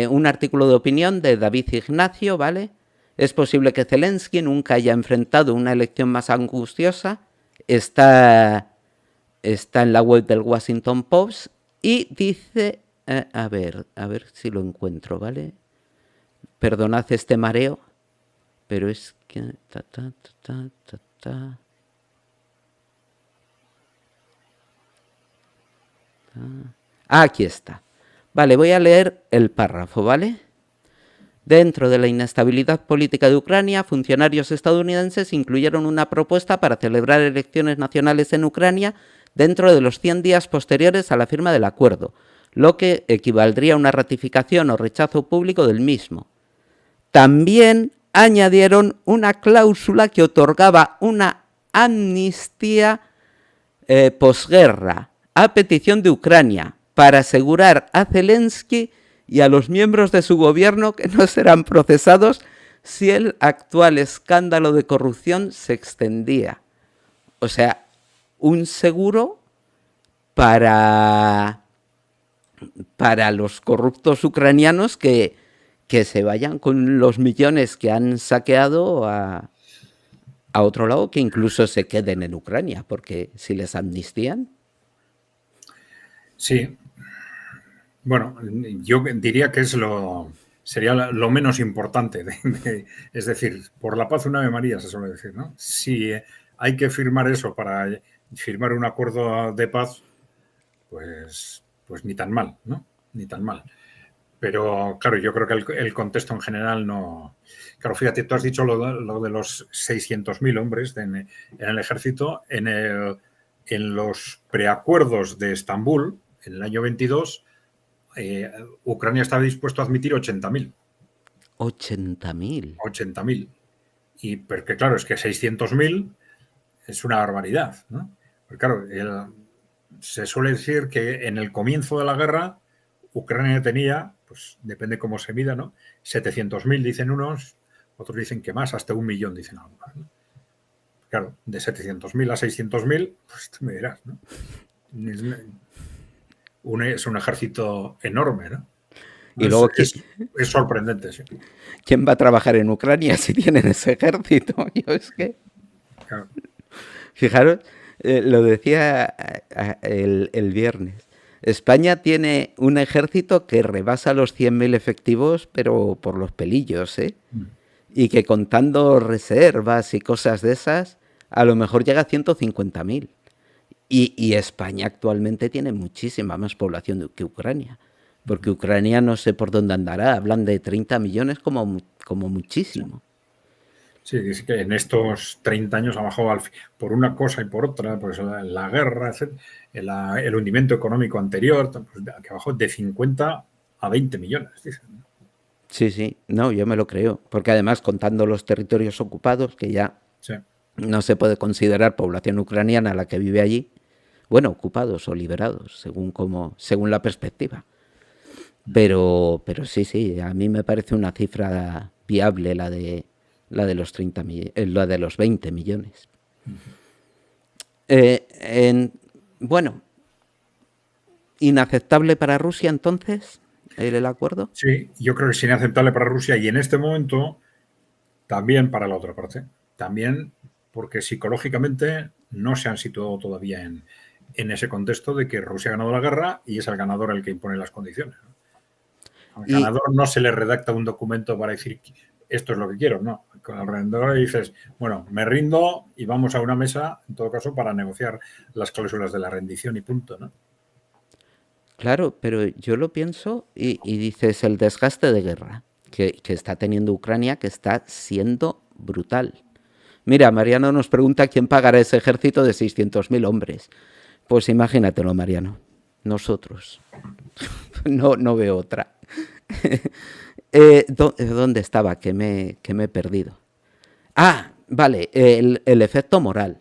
S1: un artículo de opinión de David Ignacio, ¿vale? Es posible que Zelensky nunca haya enfrentado una elección más angustiosa. Está en la web del Washington Post y dice, a ver si lo encuentro, ¿vale? Perdonad este mareo, pero es que... Aquí está. Vale, voy a leer el párrafo, ¿vale? Dentro de la inestabilidad política de Ucrania, funcionarios estadounidenses incluyeron una propuesta para celebrar elecciones nacionales en Ucrania dentro de los 100 días posteriores a la firma del acuerdo, lo que equivaldría a una ratificación o rechazo público del mismo. También añadieron una cláusula que otorgaba una amnistía posguerra a petición de Ucrania para asegurar a Zelensky y a los miembros de su gobierno que no serán procesados si el actual escándalo de corrupción se extendía. O sea, un seguro para los corruptos ucranianos que se vayan con los millones que han saqueado a otro lado, que incluso se queden en Ucrania, porque si les amnistían...
S2: sí. Bueno, yo diría que sería lo menos importante. Es decir, por la paz una Ave María, se suele decir, ¿no? Si hay que firmar eso para firmar un acuerdo de paz, pues ni tan mal, ¿no? Ni tan mal. Pero claro, yo creo que el contexto en general no... Claro, fíjate, tú has dicho lo de los 600.000 hombres en el ejército. En los preacuerdos de Estambul, en el año 22, Ucrania estaba dispuesto a admitir 80.000.
S1: 80.000.
S2: 80.000. Y porque claro, es que 600.000 es una barbaridad, ¿no? Porque claro, se suele decir que en el comienzo de la guerra Ucrania tenía, pues depende cómo se mida, ¿no? 700.000 dicen unos, otros dicen que más, hasta 1.000.000 dicen algunos, ¿no? Claro, de 700.000 a 600.000, pues tú me dirás, ¿no? Es un ejército enorme, ¿no?
S1: Y luego,
S2: es sorprendente, sí.
S1: ¿Quién va a trabajar en Ucrania si tienen ese ejército? Yo es que...
S2: Claro.
S1: Fijaros, lo decía el viernes. España tiene un ejército que rebasa los 100.000 efectivos, pero por los pelillos, ¿eh? Y que contando reservas y cosas de esas, a lo mejor llega a 150.000. Y España actualmente tiene muchísima más población que Ucrania. Porque Ucrania no sé por dónde andará, hablan de 30 millones como muchísimo.
S2: Sí, es que en estos 30 años ha bajado por una cosa y por otra, pues la guerra, el hundimiento económico anterior, pues, que bajó de 50 a 20 millones. Dicen.
S1: Sí, no, yo me lo creo. Porque además, contando los territorios ocupados, que ya sí, no se puede considerar población ucraniana la que vive allí, bueno, ocupados o liberados, según la perspectiva. Pero sí, a mí me parece una cifra viable la de los la de los 20 millones. Bueno, inaceptable para Rusia entonces el acuerdo.
S2: Sí, yo creo que es inaceptable para Rusia y en este momento también para la otra parte. También porque psicológicamente no se han situado todavía en ese contexto de que Rusia ha ganado la guerra y es el ganador el que impone las condiciones. Al
S1: Y
S2: ganador no se le redacta un documento para decir esto es lo que quiero, no. Con el ganador dices, bueno, me rindo y vamos a una mesa, en todo caso, para negociar las cláusulas de la rendición y punto, ¿no?
S1: claro, pero yo lo pienso y dices el desgaste de guerra que está teniendo Ucrania, que está siendo brutal. Mira, Mariano nos pregunta quién pagará ese ejército de 600.000 hombres. Pues imagínatelo, Mariano. Nosotros. No veo otra. ¿Dónde estaba? Que me he perdido. Ah, vale, el efecto moral.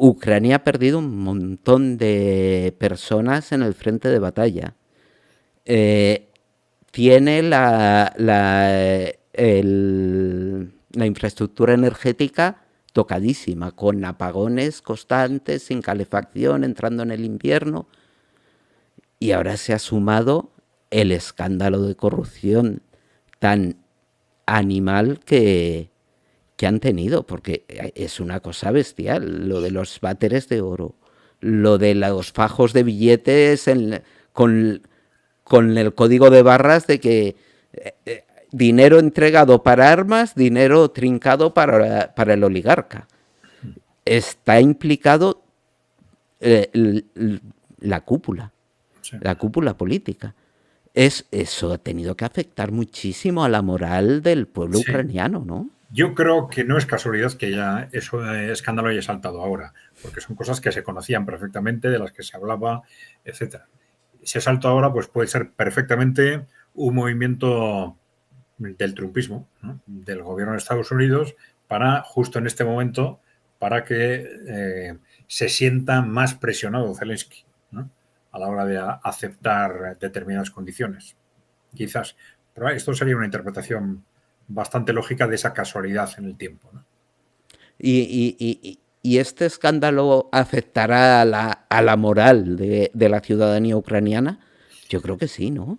S1: Ucrania ha perdido un montón de personas en el frente de batalla. Eh, Tiene la infraestructura energética tocadísima, con apagones constantes, sin calefacción, entrando en el invierno. Y ahora se ha sumado el escándalo de corrupción tan animal que han tenido, porque es una cosa bestial, lo de los váteres de oro, lo de los fajos de billetes con el código de barras de que dinero entregado para armas, dinero trincado para el oligarca. Está implicado eh, la cúpula,
S2: Sí.
S1: la cúpula política. Eso ha tenido que afectar muchísimo a la moral del pueblo
S2: Sí.
S1: ucraniano, ¿no?
S2: Yo creo que no es casualidad que ya eso escándalo haya saltado ahora, porque son cosas que se conocían perfectamente, de las que se hablaba, etcétera. Si ha saltado ahora, pues puede ser perfectamente un movimiento del trumpismo, ¿no? Del gobierno de Estados Unidos, para justo en este momento, para que se sienta más presionado Zelensky, ¿no? A la hora de aceptar determinadas condiciones. Quizás. Pero esto sería una interpretación bastante lógica de esa casualidad en el tiempo, ¿no?
S1: Y este escándalo afectará a la moral de la ciudadanía ucraniana. Yo creo que sí, ¿no?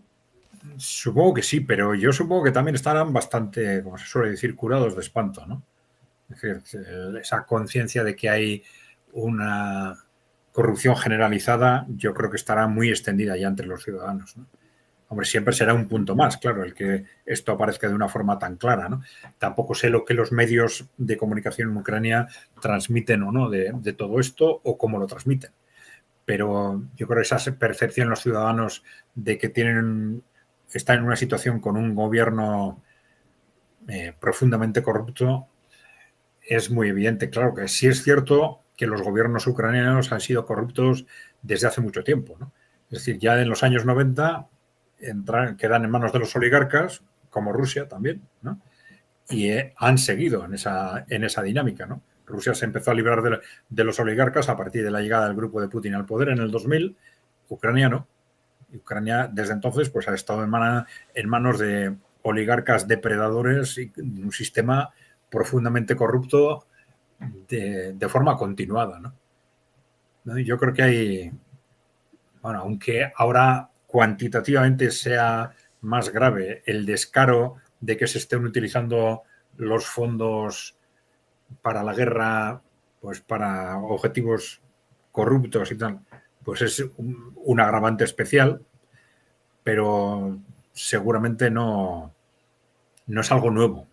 S2: Supongo que sí, pero yo supongo que también estarán bastante, como se suele decir, curados de espanto, ¿no? Es decir, esa conciencia de que hay una corrupción generalizada, yo creo que estará muy extendida ya entre los ciudadanos, ¿no? Hombre, siempre será un punto más, claro, el que esto aparezca de una forma tan clara, ¿no? Tampoco sé lo que los medios de comunicación en Ucrania transmiten o no de todo esto o cómo lo transmiten. Pero yo creo que esa percepción en los ciudadanos de que están en una situación con un gobierno profundamente corrupto es muy evidente. Claro que sí es cierto que los gobiernos ucranianos han sido corruptos desde hace mucho tiempo, ¿no? Es decir, ya en los años 90 quedan en manos de los oligarcas, como Rusia también, ¿no? Y han seguido en esa dinámica, ¿no? Rusia se empezó a librar de los oligarcas a partir de la llegada del grupo de Putin al poder en el 2000, Ucrania no. Ucrania desde entonces pues, ha estado en manos de oligarcas depredadores y un sistema profundamente corrupto de forma continuada, ¿no? Yo creo que hay, bueno, aunque ahora cuantitativamente sea más grave el descaro de que se estén utilizando los fondos para la guerra, pues para objetivos corruptos y tal, pues es un agravante especial, pero seguramente no es algo nuevo.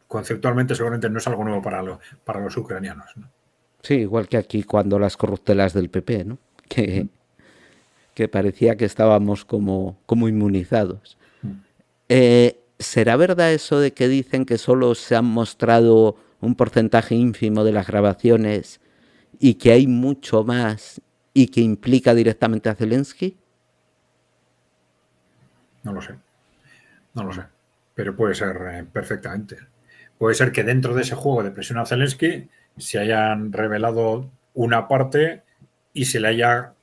S2: Conceptualmente seguramente no es algo nuevo para los ucranianos, ¿no?
S1: Sí, igual que aquí cuando las corruptelas del PP, ¿no? Que parecía que estábamos como inmunizados. ¿Será verdad eso de que dicen que solo se han mostrado un porcentaje ínfimo de las grabaciones y que hay mucho más y que implica directamente a Zelensky?
S2: No lo sé, no lo sé, pero puede ser perfectamente. Puede ser que dentro de ese juego de presión a Zelensky se hayan revelado una parte y se le haya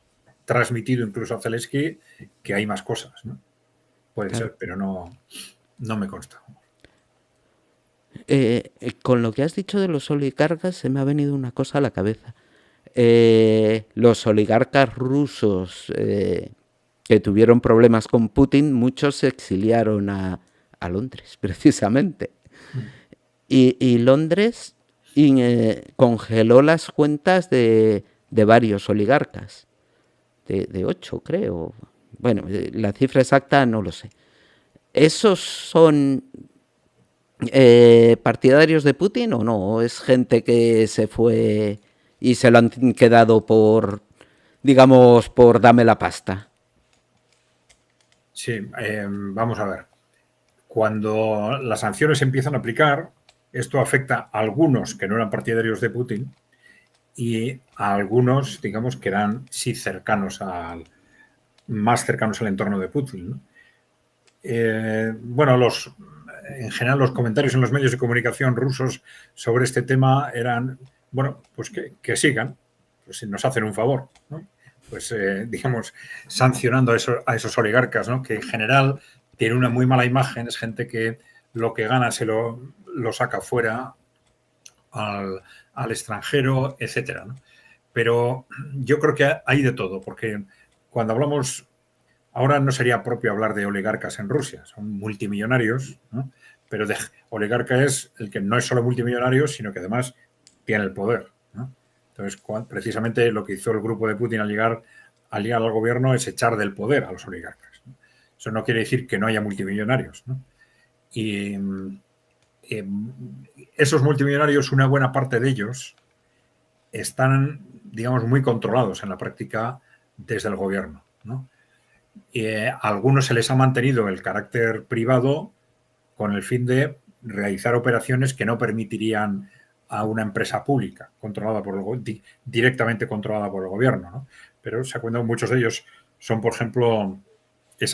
S2: transmitido incluso a Zelensky que hay más cosas, ¿no? Puede
S1: claro.
S2: ser, pero no me consta.
S1: Con lo que has dicho de los oligarcas se me ha venido una cosa a la cabeza. Los oligarcas rusos que tuvieron problemas con Putin, muchos se exiliaron a Londres, precisamente. Y Londres congeló las cuentas de varios oligarcas, de 8 creo. Bueno, la cifra exacta no lo sé. ¿Esos son partidarios de Putin o no? ¿O es gente que se fue y se lo han quedado por, digamos, por dame la pasta?
S2: Sí, vamos a ver. Cuando las sanciones se empiezan a aplicar, esto afecta a algunos que no eran partidarios de Putin y a algunos, digamos, que eran sí más cercanos al entorno de Putin, ¿no? Bueno, en general los comentarios en los medios de comunicación rusos sobre este tema eran, bueno, pues que sigan, pues si nos hacen un favor, ¿no? Pues digamos, sancionando a esos oligarcas, ¿no? Que en general tienen una muy mala imagen, es gente que lo que gana lo saca fuera al extranjero, etcétera, ¿no? Pero yo creo que hay de todo, porque cuando hablamos, ahora no sería propio hablar de oligarcas en Rusia, son multimillonarios, ¿no? Pero oligarca es el que no es solo multimillonario, sino que además tiene el poder, ¿no? Entonces, precisamente lo que hizo el grupo de Putin al llegar al gobierno es echar del poder a los oligarcas, ¿no? Eso no quiere decir que no haya multimillonarios, ¿no? Y esos multimillonarios, una buena parte de ellos, están, digamos, muy controlados en la práctica desde el gobierno, ¿no? A algunos se les ha mantenido el carácter privado con el fin de realizar operaciones que no permitirían a una empresa pública controlada directamente controlada por el gobierno, ¿no? Pero se cuenta, muchos de ellos son, por ejemplo,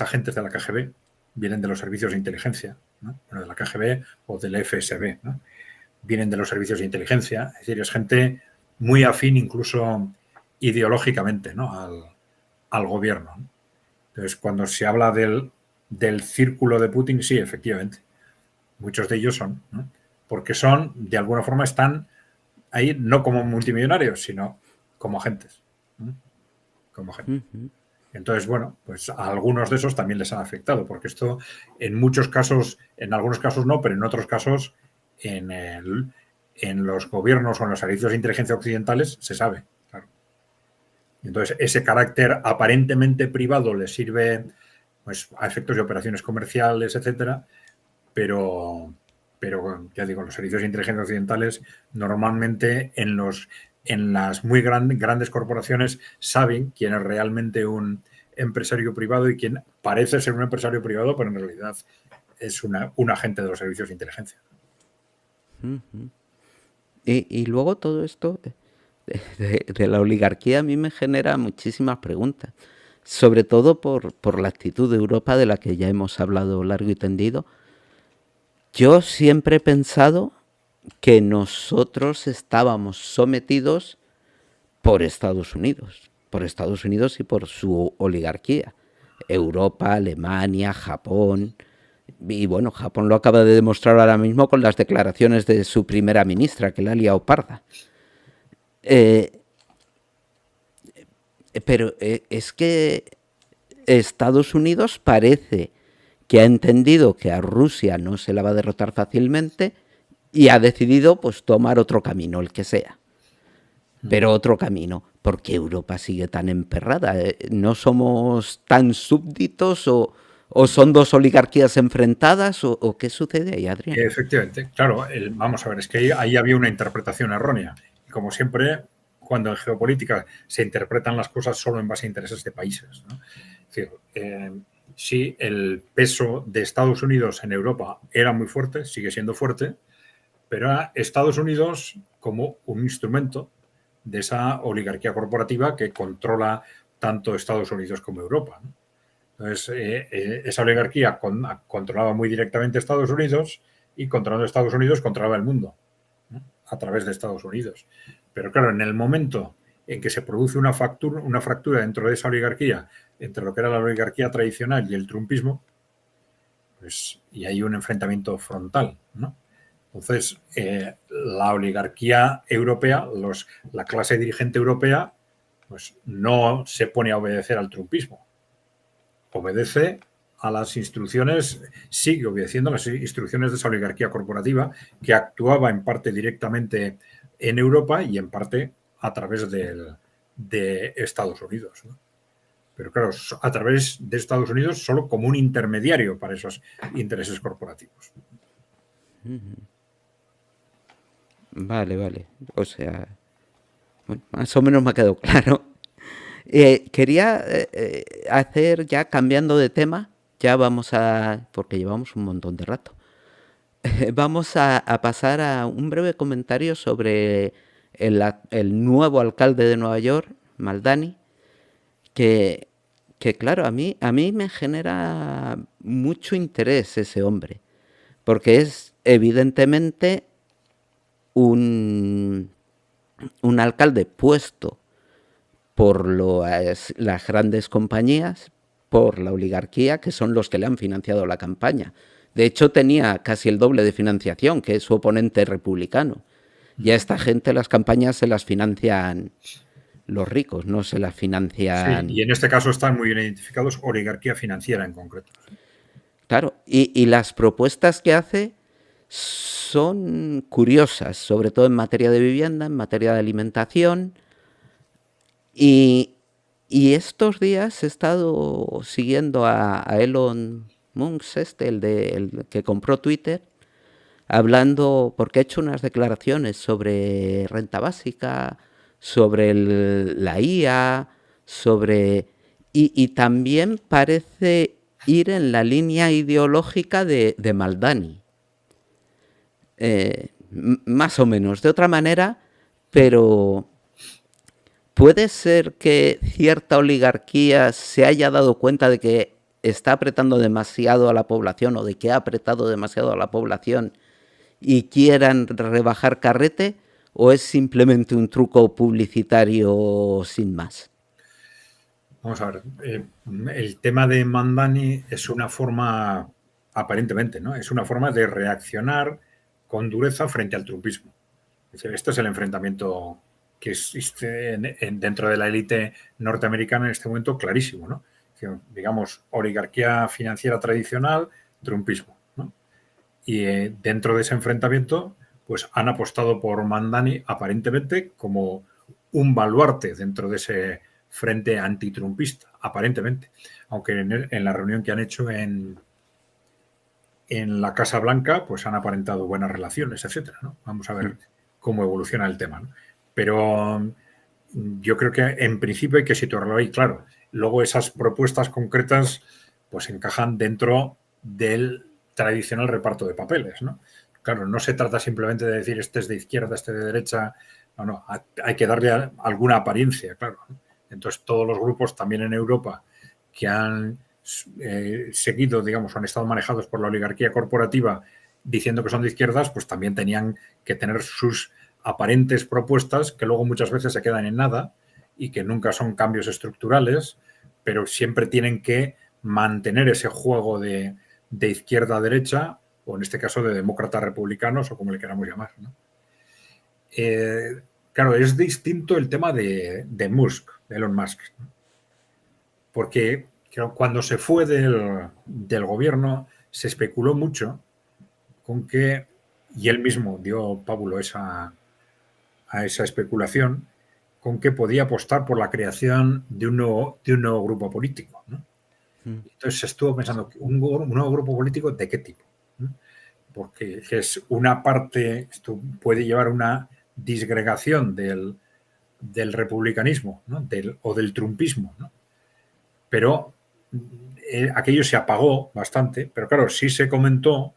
S2: agentes de la KGB, vienen de los servicios de inteligencia, ¿no? Bueno, de la KGB o del FSB, ¿no? Vienen de los servicios de inteligencia, es decir, es gente muy afín incluso ideológicamente, ¿no? al gobierno, ¿no? Entonces, cuando se habla del círculo de Putin, sí, efectivamente, muchos de ellos son, ¿no? Porque de alguna forma están ahí no como multimillonarios, sino como agentes, ¿no? Como agentes. Entonces, bueno, pues a algunos de esos también les han afectado, porque esto en muchos casos, en algunos casos no, pero en otros casos, en los gobiernos o en los servicios de inteligencia occidentales se sabe, claro. Entonces, ese carácter aparentemente privado les sirve, pues, a efectos de operaciones comerciales, etcétera, pero ya digo, los servicios de inteligencia occidentales normalmente en las muy grandes corporaciones saben quién es realmente un empresario privado y quién parece ser un empresario privado, pero en realidad es un agente de los servicios de inteligencia.
S1: Y luego todo esto de la oligarquía a mí me genera muchísimas preguntas, sobre todo por la actitud de Europa de la que ya hemos hablado largo y tendido. Yo siempre he pensado que nosotros estábamos sometidos por Estados Unidos y por su oligarquía. Europa, Alemania, Japón. Y bueno, Japón lo acaba de demostrar ahora mismo con las declaraciones de su primera ministra, que la ha liado parda. Pero es que Estados Unidos parece que ha entendido que a Rusia no se la va a derrotar fácilmente y ha decidido pues tomar otro camino, el que sea. Pero otro camino, porque Europa sigue tan emperrada. ¿No somos tan súbditos o son dos oligarquías enfrentadas o qué sucede ahí, Adrián?
S2: Efectivamente, claro, vamos a ver, es que ahí había una interpretación errónea. Y como siempre, cuando en geopolítica se interpretan las cosas solo en base a intereses de países, ¿no? Es decir, sí, el peso de Estados Unidos en Europa era muy fuerte, sigue siendo fuerte, pero era Estados Unidos como un instrumento de esa oligarquía corporativa que controla tanto Estados Unidos como Europa, ¿no? Entonces, esa oligarquía controlaba muy directamente Estados Unidos y controlando Estados Unidos controlaba el mundo, ¿no? A través de Estados Unidos. Pero claro, en el momento en que se produce una fractura dentro de esa oligarquía, entre lo que era la oligarquía tradicional y el trumpismo, pues, y hay un enfrentamiento frontal, ¿no? Entonces, la oligarquía europea, la clase dirigente europea, pues no se pone a obedecer al trumpismo. Obedece a las instrucciones, sigue obedeciendo a las instrucciones de esa oligarquía corporativa que actuaba en parte directamente en Europa y en parte a través de Estados Unidos, ¿no? Pero claro, a través de Estados Unidos solo como un intermediario para esos intereses corporativos.
S1: Vale, vale. O sea, bueno, más o menos me ha quedado claro. Quería hacer, ya cambiando de tema, ya vamos a, porque llevamos un montón de rato, vamos a pasar a un breve comentario sobre el nuevo alcalde de Nueva York, Maldani, que, que claro, a mí me genera mucho interés ese hombre, porque es evidentemente un, un alcalde puesto por las grandes compañías, por la oligarquía, que son los que le han financiado la campaña. De hecho, tenía casi el doble de financiación que su oponente republicano. Y a esta gente las campañas se las financian los ricos, no se las financian...
S2: Sí, y en este caso están muy bien identificados, oligarquía financiera en concreto.
S1: Claro, y las propuestas que hace son curiosas, sobre todo en materia de vivienda, en materia de alimentación. Y, y estos días he estado siguiendo a Elon Musk, el que compró Twitter, hablando, porque ha hecho unas declaraciones sobre renta básica, sobre la IA, sobre... Y también parece ir en la línea ideológica de Maldani. Más o menos, de otra manera, pero puede ser que cierta oligarquía se haya dado cuenta de que está apretando demasiado a la población o de que ha apretado demasiado a la población y quieran rebajar carrete, o es simplemente un truco publicitario sin más.
S2: Vamos a ver, el tema de Mandani es una forma, aparentemente, ¿no? Es una forma de reaccionar con dureza frente al trumpismo. Es decir, este es el enfrentamiento que existe dentro de la élite norteamericana en este momento clarísimo, ¿no? Que, digamos, oligarquía financiera tradicional, trumpismo, ¿no? Y dentro de ese enfrentamiento, pues han apostado por Mandani aparentemente como un baluarte dentro de ese frente antitrumpista, aparentemente. Aunque en la reunión que han hecho en la Casa Blanca, pues han aparentado buenas relaciones, etcétera, ¿no? Vamos a ver cómo evoluciona el tema, ¿no? Pero yo creo que en principio hay que situarlo ahí, claro. Luego esas propuestas concretas pues encajan dentro del tradicional reparto de papeles, ¿no? Claro, no se trata simplemente de decir este es de izquierda, este de derecha, no, hay que darle alguna apariencia, claro, ¿no? Entonces todos los grupos también en Europa que han seguido, digamos, han estado manejados por la oligarquía corporativa diciendo que son de izquierdas, pues también tenían que tener sus aparentes propuestas que luego muchas veces se quedan en nada y que nunca son cambios estructurales, pero siempre tienen que mantener ese juego de izquierda a derecha, o en este caso de demócratas republicanos, o como le queramos llamar, ¿no? Claro, es distinto el tema de Musk, de Elon Musk, ¿no? Porque cuando se fue del gobierno se especuló mucho con que, y él mismo dio pábulo a esa especulación, con que podía apostar por la creación de un nuevo grupo político, ¿no? Entonces se estuvo pensando, ¿un nuevo grupo político de qué tipo? ¿No? Porque es una parte, esto puede llevar a una disgregación del republicanismo, ¿no? o del trumpismo, ¿no? Pero aquello se apagó bastante, pero claro, sí se comentó,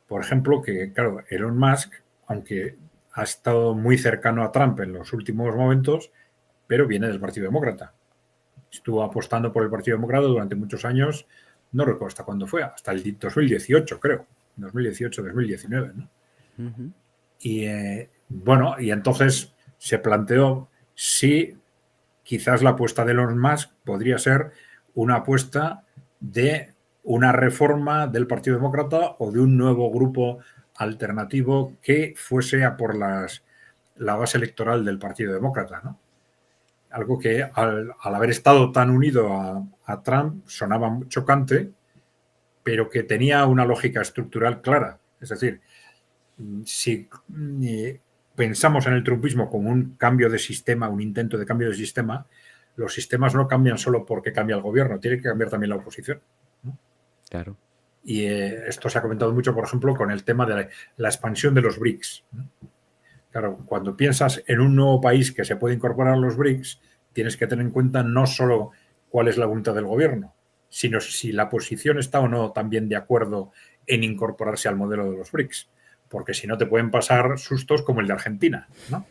S2: por ejemplo, que claro, Elon Musk, aunque ha estado muy cercano a Trump en los últimos momentos, pero viene del Partido Demócrata. Estuvo apostando por el Partido Demócrata durante muchos años, no recuerdo hasta cuándo fue, hasta el 2018, creo, 2018, 2019, ¿no? Y bueno, y entonces se planteó si quizás la apuesta de Elon Musk podría ser una apuesta de una reforma del Partido Demócrata o de un nuevo grupo alternativo que fuese a por la base electoral del Partido Demócrata, ¿no? Algo que al haber estado tan unido a Trump sonaba chocante, pero que tenía una lógica estructural clara. Es decir, si pensamos en el trumpismo como un cambio de sistema, un intento de cambio de sistema, los sistemas no cambian solo porque cambia el gobierno, tiene que cambiar también la oposición, ¿no?
S1: Claro.
S2: Y esto se ha comentado mucho, por ejemplo, con el tema de la expansión de los BRICS, ¿no? Claro, cuando piensas en un nuevo país que se puede incorporar a los BRICS, tienes que tener en cuenta no solo cuál es la voluntad del gobierno, sino si la oposición está o no también de acuerdo en incorporarse al modelo de los BRICS. Porque si no te pueden pasar sustos como el de Argentina, ¿no?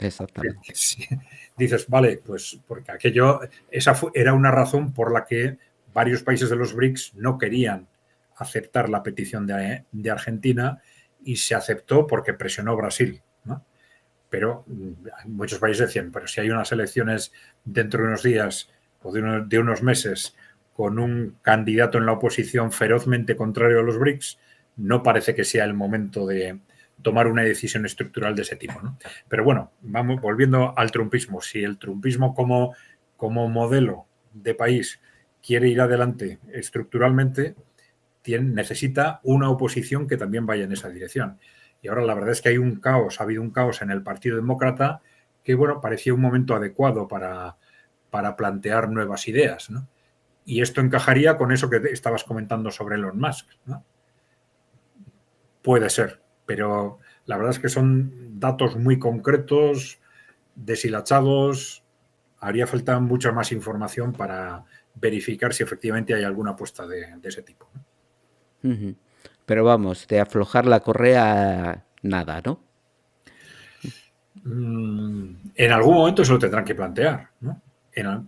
S1: Exactamente.
S2: Sí. Dices, vale, pues porque esa era una razón por la que varios países de los BRICS no querían aceptar la petición de Argentina y se aceptó porque presionó Brasil, ¿no? Pero muchos países decían, pero si hay unas elecciones dentro de unos días o de unos meses con un candidato en la oposición ferozmente contrario a los BRICS, no parece que sea el momento de tomar una decisión estructural de ese tipo, ¿no? Pero bueno, vamos volviendo al trumpismo. Si el trumpismo como modelo de país quiere ir adelante estructuralmente, necesita una oposición que también vaya en esa dirección. Y ahora la verdad es que ha habido un caos en el Partido Demócrata que, bueno, parecía un momento adecuado para plantear nuevas ideas, ¿no? Y esto encajaría con eso que estabas comentando sobre Elon Musk, ¿no? Puede ser, pero la verdad es que son datos muy concretos, deshilachados. Haría falta mucha más información para verificar si efectivamente hay alguna apuesta de ese tipo, ¿no?
S1: Uh-huh. Pero vamos, de aflojar la correa, nada, ¿no?
S2: En algún momento se lo tendrán que plantear, ¿no?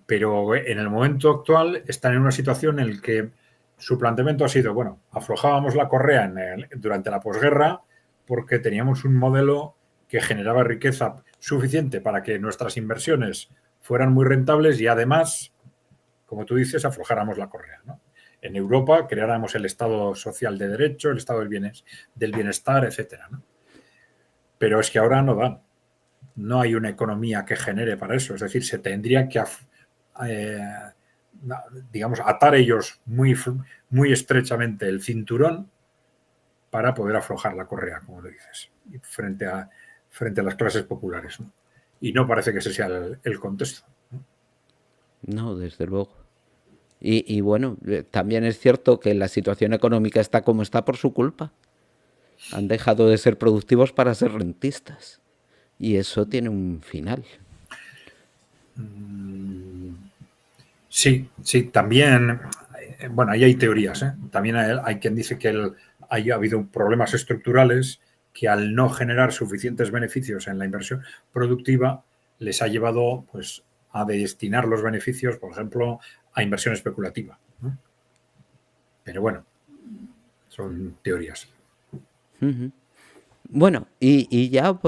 S2: Pero en el momento actual están en una situación en la que su planteamiento ha sido, bueno, aflojábamos la correa durante la posguerra porque teníamos un modelo que generaba riqueza suficiente para que nuestras inversiones fueran muy rentables y además, como tú dices, aflojáramos la correa, ¿no? En Europa creáramos el Estado social de derecho, el Estado del bienestar, etcétera, ¿no? Pero es que ahora no dan. No hay una economía que genere para eso. Es decir, se tendrían que, digamos, atar ellos muy, muy estrechamente el cinturón para poder aflojar la correa, como lo dices, frente a las clases populares, ¿no? Y no parece que ese sea el contexto, ¿no?
S1: No, desde luego. Y bueno, también es cierto que la situación económica está como está por su culpa. Han dejado de ser productivos para ser rentistas. Y eso tiene un final.
S2: Sí, sí, también, bueno, ahí hay teorías, ¿eh? También hay quien dice que ha habido problemas estructurales que al no generar suficientes beneficios en la inversión productiva les ha llevado, pues, a destinar los beneficios, por ejemplo, a inversión especulativa, ¿no? Pero bueno, son teorías.
S1: Uh-huh. Bueno, y ya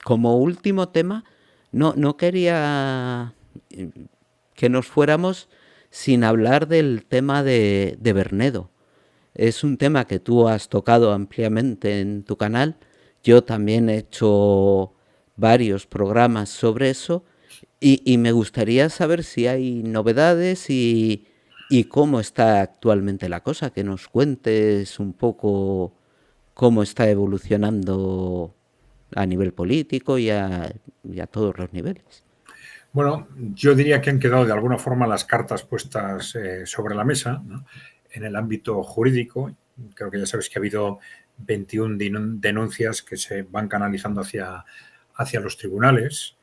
S1: como último tema, no quería que nos fuéramos sin hablar del tema de Bernedo. Es un tema que tú has tocado ampliamente en tu canal. Yo también he hecho varios programas sobre eso y me gustaría saber si hay novedades y cómo está actualmente la cosa, que nos cuentes un poco cómo está evolucionando a nivel político y a todos los niveles.
S2: Bueno, yo diría que han quedado de alguna forma las cartas puestas sobre la mesa, ¿no? En el ámbito jurídico. Creo que ya sabes que ha habido 21 denuncias que se van canalizando hacia los tribunales.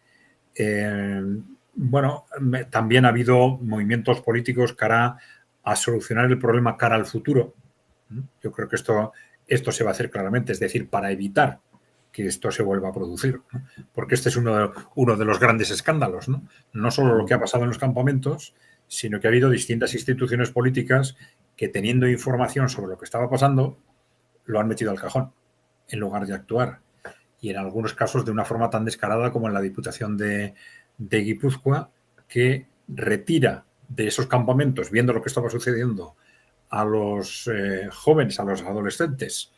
S2: Bueno, también ha habido movimientos políticos cara a solucionar el problema cara al futuro. Yo creo que esto se va a hacer claramente, es decir, para evitar que esto se vuelva a producir, ¿no? Porque este es uno de los grandes escándalos, ¿no? No solo lo que ha pasado en los campamentos, sino que ha habido distintas instituciones políticas que, teniendo información sobre lo que estaba pasando, lo han metido al cajón en lugar de actuar. Y en algunos casos de una forma tan descarada como en la Diputación de Guipúzcoa, que retira de esos campamentos, viendo lo que estaba sucediendo a los jóvenes, a los adolescentes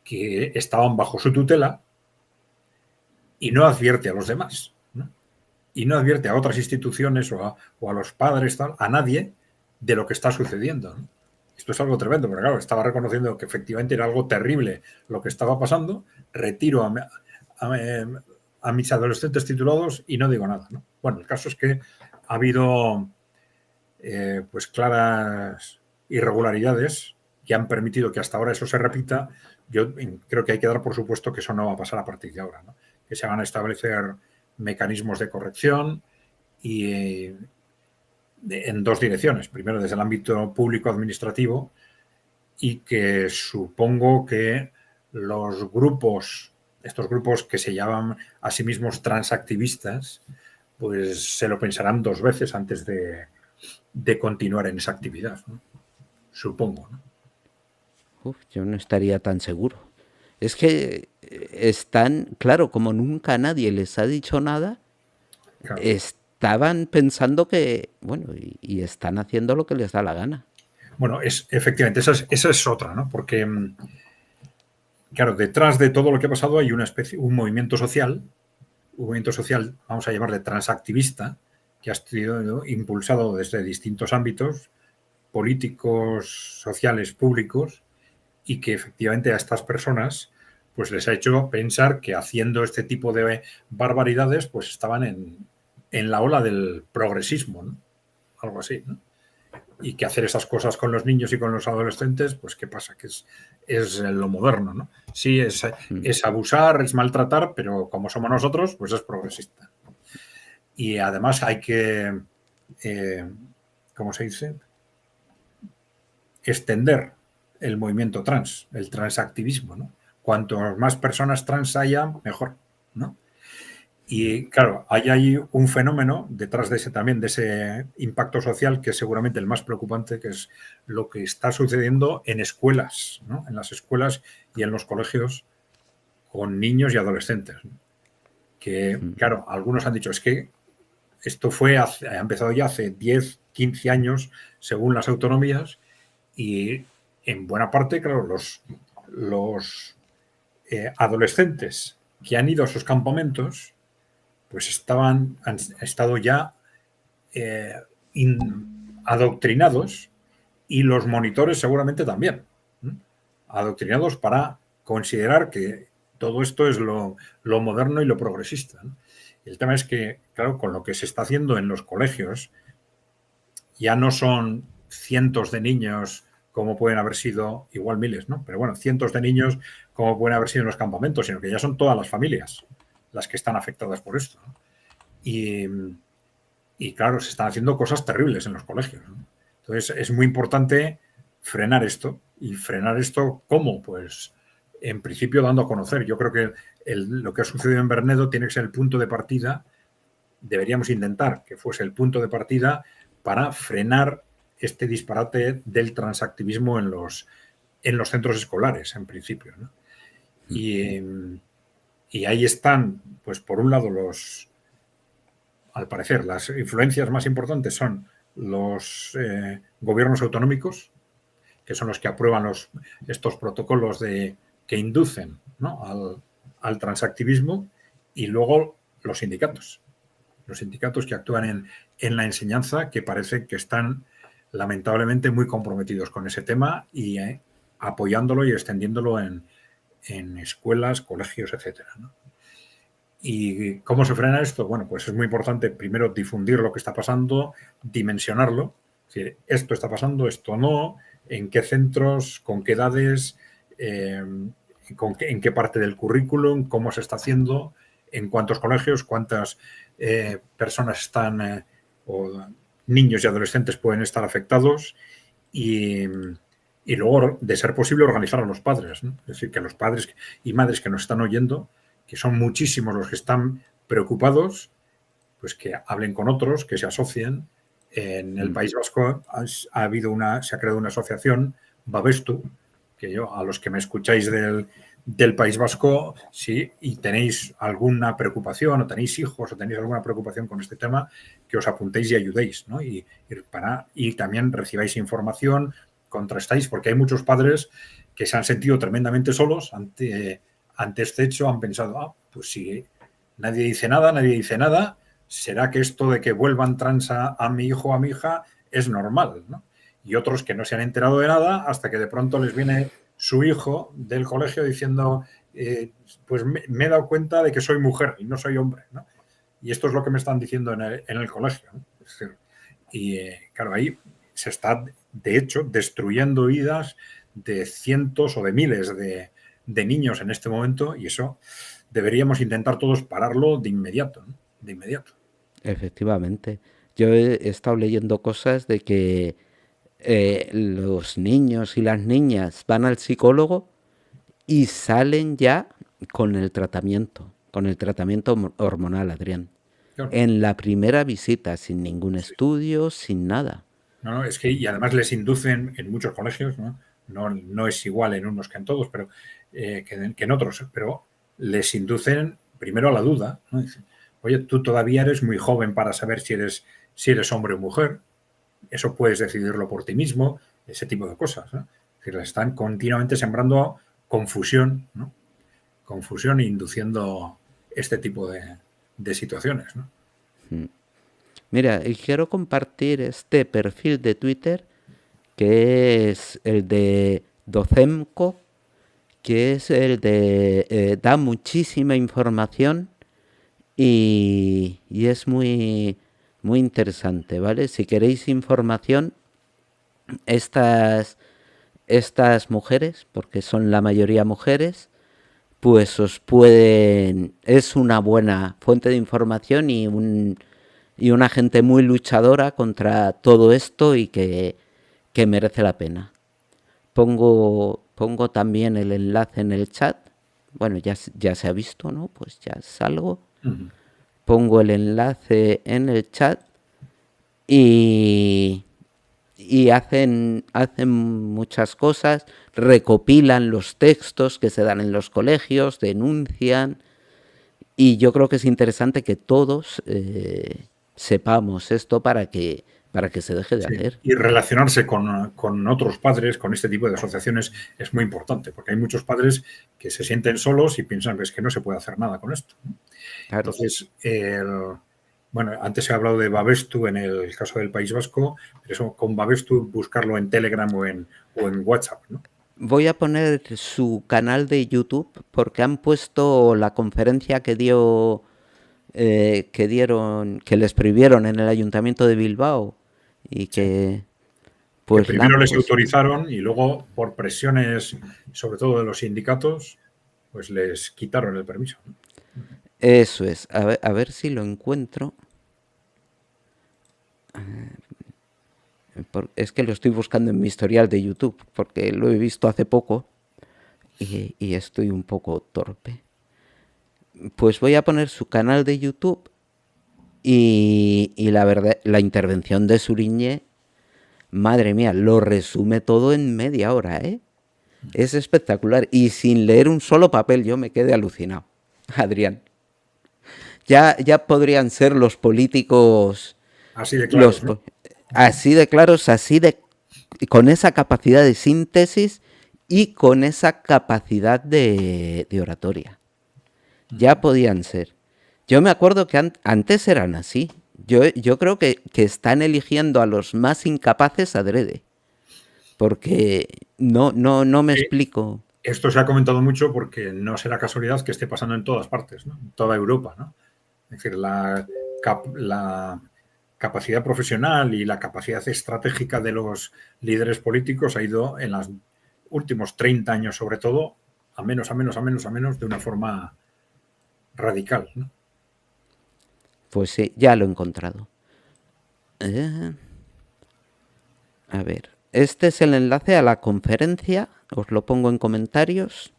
S2: que estaban bajo su tutela y no advierte a los demás, ¿no? Y no advierte a otras instituciones o a los padres, tal, a nadie de lo que está sucediendo, ¿no? Esto es algo tremendo, pero claro, estaba reconociendo que efectivamente era algo terrible lo que estaba pasando, retiro a mis adolescentes titulados y no digo nada, ¿no? Bueno, el caso es que ha habido pues claras irregularidades que han permitido que hasta ahora eso se repita. Yo creo que hay que dar por supuesto que eso no va a pasar a partir de ahora, ¿no? Que se van a establecer mecanismos de corrección y en dos direcciones. Primero, desde el ámbito público administrativo, y que supongo que los grupos, estos grupos que se llaman a sí mismos transactivistas, pues se lo pensarán dos veces antes de continuar en esa actividad, ¿no? Supongo, ¿no?
S1: Yo no estaría tan seguro. Es que están, claro, como nunca nadie les ha dicho nada,
S2: Claro.
S1: estaban pensando que, bueno, y están haciendo lo que les da la gana.
S2: Bueno, efectivamente, esa es otra, ¿no? Porque, claro, detrás de todo lo que ha pasado hay un movimiento social, vamos a llamarle transactivista, que ha sido impulsado desde distintos ámbitos políticos, sociales, públicos, y que efectivamente a estas personas pues les ha hecho pensar que haciendo este tipo de barbaridades pues estaban en la ola del progresismo, ¿no? Algo así, ¿no? Y que hacer esas cosas con los niños y con los adolescentes, pues ¿qué pasa? Que es lo moderno, ¿no? Sí, es abusar, es maltratar, pero como somos nosotros, pues es progresista. Y además hay que, ¿cómo se dice? Extender el movimiento trans, el transactivismo, ¿no? Cuanto más personas trans haya, mejor, ¿no? Y claro, hay un fenómeno detrás de ese también, de ese impacto social, que es seguramente el más preocupante, que es lo que está sucediendo en escuelas, ¿no? En las escuelas y en los colegios con niños y adolescentes, ¿no? Que, claro, algunos han dicho, es que esto ha empezado ya hace 10, 15 años, según las autonomías, y en buena parte, claro, los adolescentes que han ido a esos campamentos, pues han estado ya adoctrinados, y los monitores seguramente también, ¿no? Adoctrinados para considerar que todo esto es lo moderno y lo progresista, ¿no? El tema es que, claro, con lo que se está haciendo en los colegios, ya no son cientos de niños como pueden haber sido, igual miles, ¿no? Pero bueno, cientos de niños como pueden haber sido en los campamentos, sino que ya son todas las familias las que están afectadas por esto, ¿no? Y claro, se están haciendo cosas terribles en los colegios, ¿no? Entonces es muy importante frenar esto. ¿Y frenar esto cómo? Pues en principio dando a conocer. Yo creo que lo que ha sucedido en Bernedo tiene que ser el punto de partida. Deberíamos intentar que fuese el punto de partida para frenar este disparate del transactivismo en los centros escolares, en principio, ¿no? Y ahí están, pues por un lado, al parecer, las influencias más importantes son los gobiernos autonómicos, que son los que aprueban estos protocolos que inducen, ¿no?, al transactivismo, y luego los sindicatos que actúan en la enseñanza, que parece que están lamentablemente muy comprometidos con ese tema y apoyándolo y extendiéndolo en escuelas, colegios, etcétera, ¿no? ¿Y cómo se frena esto? Bueno, pues es muy importante primero difundir lo que está pasando, dimensionarlo, es decir, esto está pasando, esto no, en qué centros, con qué edades, en qué parte del currículum, cómo se está haciendo, en cuántos colegios, cuántas personas están, o niños y adolescentes pueden estar afectados, y luego, de ser posible, organizar a los padres, ¿no? Es decir, que los padres y madres que nos están oyendo, que son muchísimos los que están preocupados, pues que hablen con otros, que se asocien. En el País Vasco se ha creado una asociación, Babestu, que a los que me escucháis del País Vasco, sí, y tenéis alguna preocupación, o tenéis hijos, o tenéis alguna preocupación con este tema, que os apuntéis y ayudéis, ¿no? Y también recibáis información, contrastáis, porque hay muchos padres que se han sentido tremendamente solos ante este hecho, han pensado, pues si nadie dice nada, ¿será que esto de que vuelvan trans a mi hijo o a mi hija es normal, ¿no? Y otros que no se han enterado de nada hasta que de pronto les viene su hijo del colegio diciendo, pues me he dado cuenta de que soy mujer y no soy hombre, ¿no? Y esto es lo que me están diciendo en el colegio, ¿no? Es decir, y claro, ahí se está, de hecho, destruyendo vidas de cientos o de miles de niños en este momento, y eso deberíamos intentar todos pararlo de inmediato, ¿no? De inmediato.
S1: Efectivamente. Yo he estado leyendo cosas de que los niños y las niñas van al psicólogo y salen ya con el tratamiento hormonal, Adrián.
S2: Claro.
S1: En la primera visita, sin ningún estudio, sin nada.
S2: No, es que, y además les inducen en muchos colegios, ¿no? No es igual en unos que en todos, pero que en otros, pero les inducen primero a la duda, ¿no? Dicen, oye, tú todavía eres muy joven para saber si eres hombre o mujer, eso puedes decidirlo por ti mismo, ese tipo de cosas, ¿no? Es decir, les están continuamente sembrando confusión, ¿no? Confusión e induciendo este tipo de situaciones, ¿no?
S1: Mira, y quiero compartir este perfil de Twitter, que es el de Docemco, que es el de da muchísima información y es muy, muy interesante, ¿vale? Si queréis información, estas mujeres, porque son la mayoría mujeres, pues os pueden, es una buena fuente de información y una gente muy luchadora contra todo esto y que merece la pena. Pongo también el enlace en el chat. Bueno, ya se ha visto, ¿no? Pues ya salgo.
S2: Uh-huh.
S1: Pongo el enlace en el chat y hacen muchas cosas, recopilan los textos que se dan en los colegios, denuncian, y yo creo que es interesante que todos sepamos esto para que se deje de hacer.
S2: Y relacionarse con otros padres, con este tipo de asociaciones, es muy importante, porque hay muchos padres que se sienten solos y piensan que es que no se puede hacer nada con esto. Claro. Entonces, bueno, antes he hablado de Babestu en el caso del País Vasco, pero eso con Babestu buscarlo en Telegram o en WhatsApp, ¿no?
S1: Voy a poner su canal de YouTube porque han puesto la conferencia que les prohibieron en el Ayuntamiento de Bilbao y que
S2: pues que primero les autorizaron y luego por presiones, sobre todo de los sindicatos, pues les quitaron el permiso, ¿no?
S1: Eso es. A ver si lo encuentro. Es que lo estoy buscando en mi historial de YouTube porque lo he visto hace poco y estoy un poco torpe. Pues voy a poner su canal de YouTube y la verdad, la intervención de Suriñe, madre mía, lo resume todo en media hora, ¿eh? Es espectacular y sin leer un solo papel yo me quedé alucinado, Adrián. Ya podrían ser los políticos
S2: así de claros, ¿no?
S1: Así de claros, con esa capacidad de síntesis y con esa capacidad de oratoria. Ya podían ser. Yo me acuerdo que antes eran así. Yo creo que están eligiendo a los más incapaces adrede. Porque no me explico.
S2: Esto se ha comentado mucho porque no será casualidad que esté pasando en todas partes, ¿no? En toda Europa, ¿no? Es decir, la capacidad profesional y la capacidad estratégica de los líderes políticos ha ido en los últimos 30 años, sobre todo, a menos, de una forma radical, ¿no?
S1: Pues sí, ya lo he encontrado. A ver, este es el enlace a la conferencia, os lo pongo en comentarios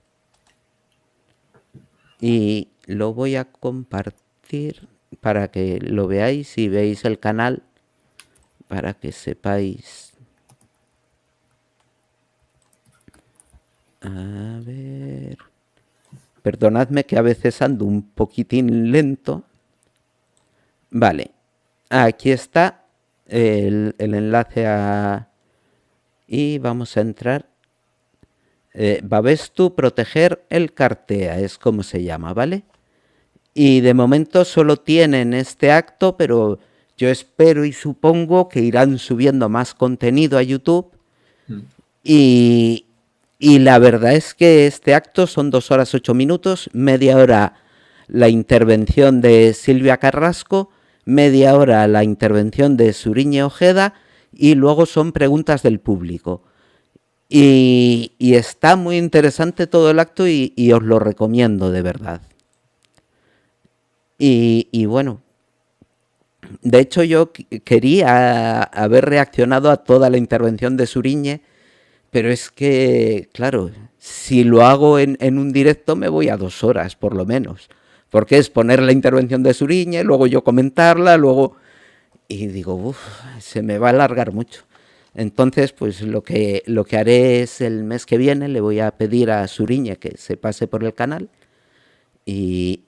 S1: y lo voy a compartir para que lo veáis y veáis el canal, para que sepáis. A ver, perdonadme que a veces ando un poquitín lento. Vale, aquí está el enlace a y vamos a entrar. Babestu Proteger el Cartea, es como se llama, ¿vale? Y de momento solo tienen este acto, pero yo espero y supongo que irán subiendo más contenido a YouTube. Y la verdad es que este acto son 2 horas 8 minutos, media hora la intervención de Silvia Carrasco, media hora la intervención de Suriñe Ojeda y luego son preguntas del público. Y está muy interesante todo el acto y os lo recomiendo de verdad. Y bueno, de hecho yo quería haber reaccionado a toda la intervención de Suriñe, pero es que, claro, si lo hago en un directo me voy a 2 horas por lo menos, porque es poner la intervención de Suriñe, luego yo comentarla, luego... Y digo, uff, se me va a alargar mucho. Entonces, pues lo que haré es el mes que viene, le voy a pedir a Suriñe que se pase por el canal y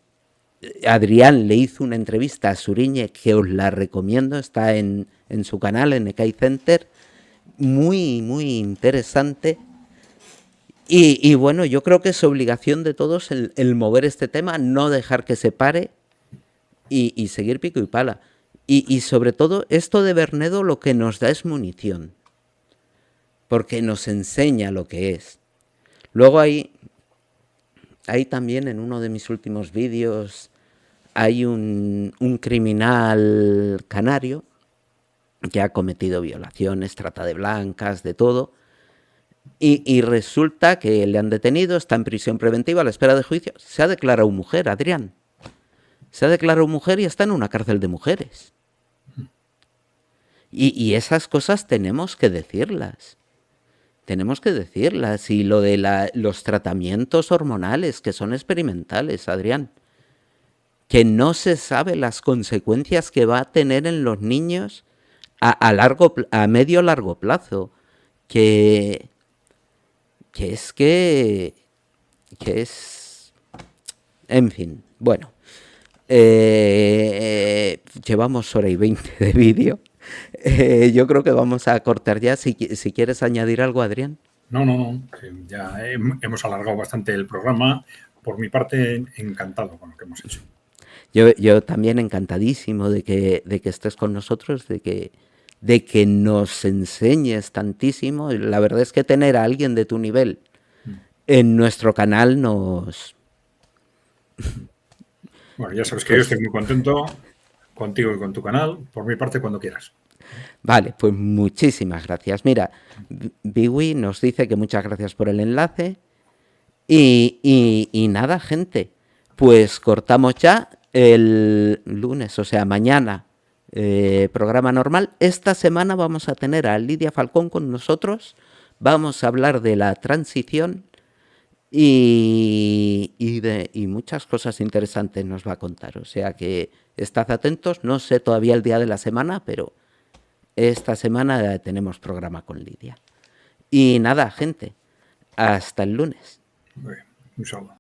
S1: Adrián le hizo una entrevista a Suriñe que os la recomiendo, está en su canal, en Ekai Center, muy, muy interesante. Y bueno, yo creo que es obligación de todos el mover este tema, no dejar que se pare y seguir pico y pala. Y sobre todo, esto de Bernedo lo que nos da es munición, porque nos enseña lo que es. Luego hay también en uno de mis últimos vídeos, hay un criminal canario que ha cometido violaciones, trata de blancas, de todo, y resulta que le han detenido, está en prisión preventiva a la espera de juicio. Se ha declarado mujer, Adrián. Se ha declarado mujer y está en una cárcel de mujeres. Y esas cosas tenemos que decirlas. Tenemos que decirlas. Y lo de los tratamientos hormonales, que son experimentales, Adrián, que no se sabe las consecuencias que va a tener en los niños a medio largo plazo, que es, en fin, bueno, llevamos 1:20 de vídeo. Yo creo que vamos a cortar ya. Si quieres añadir algo, Adrián.
S2: No. Ya hemos alargado bastante el programa. Por mi parte, encantado con lo que hemos hecho.
S1: Yo también encantadísimo de que estés con nosotros, de que nos enseñes tantísimo. La verdad es que tener a alguien de tu nivel en nuestro canal nos...
S2: Bueno, ya sabes que yo estoy muy contento contigo y con tu canal. Por mi parte, cuando quieras.
S1: Vale, pues muchísimas gracias. Mira, Biwi nos dice que muchas gracias por el enlace. Y nada, gente, pues cortamos ya el lunes, o sea, mañana, programa normal. Esta semana vamos a tener a Lidia Falcón con nosotros. Vamos a hablar de la transición y muchas cosas interesantes nos va a contar. O sea que estad atentos. No sé todavía el día de la semana, pero esta semana tenemos programa con Lidia. Y nada, gente, hasta el lunes.
S2: Muy bien, un saludo.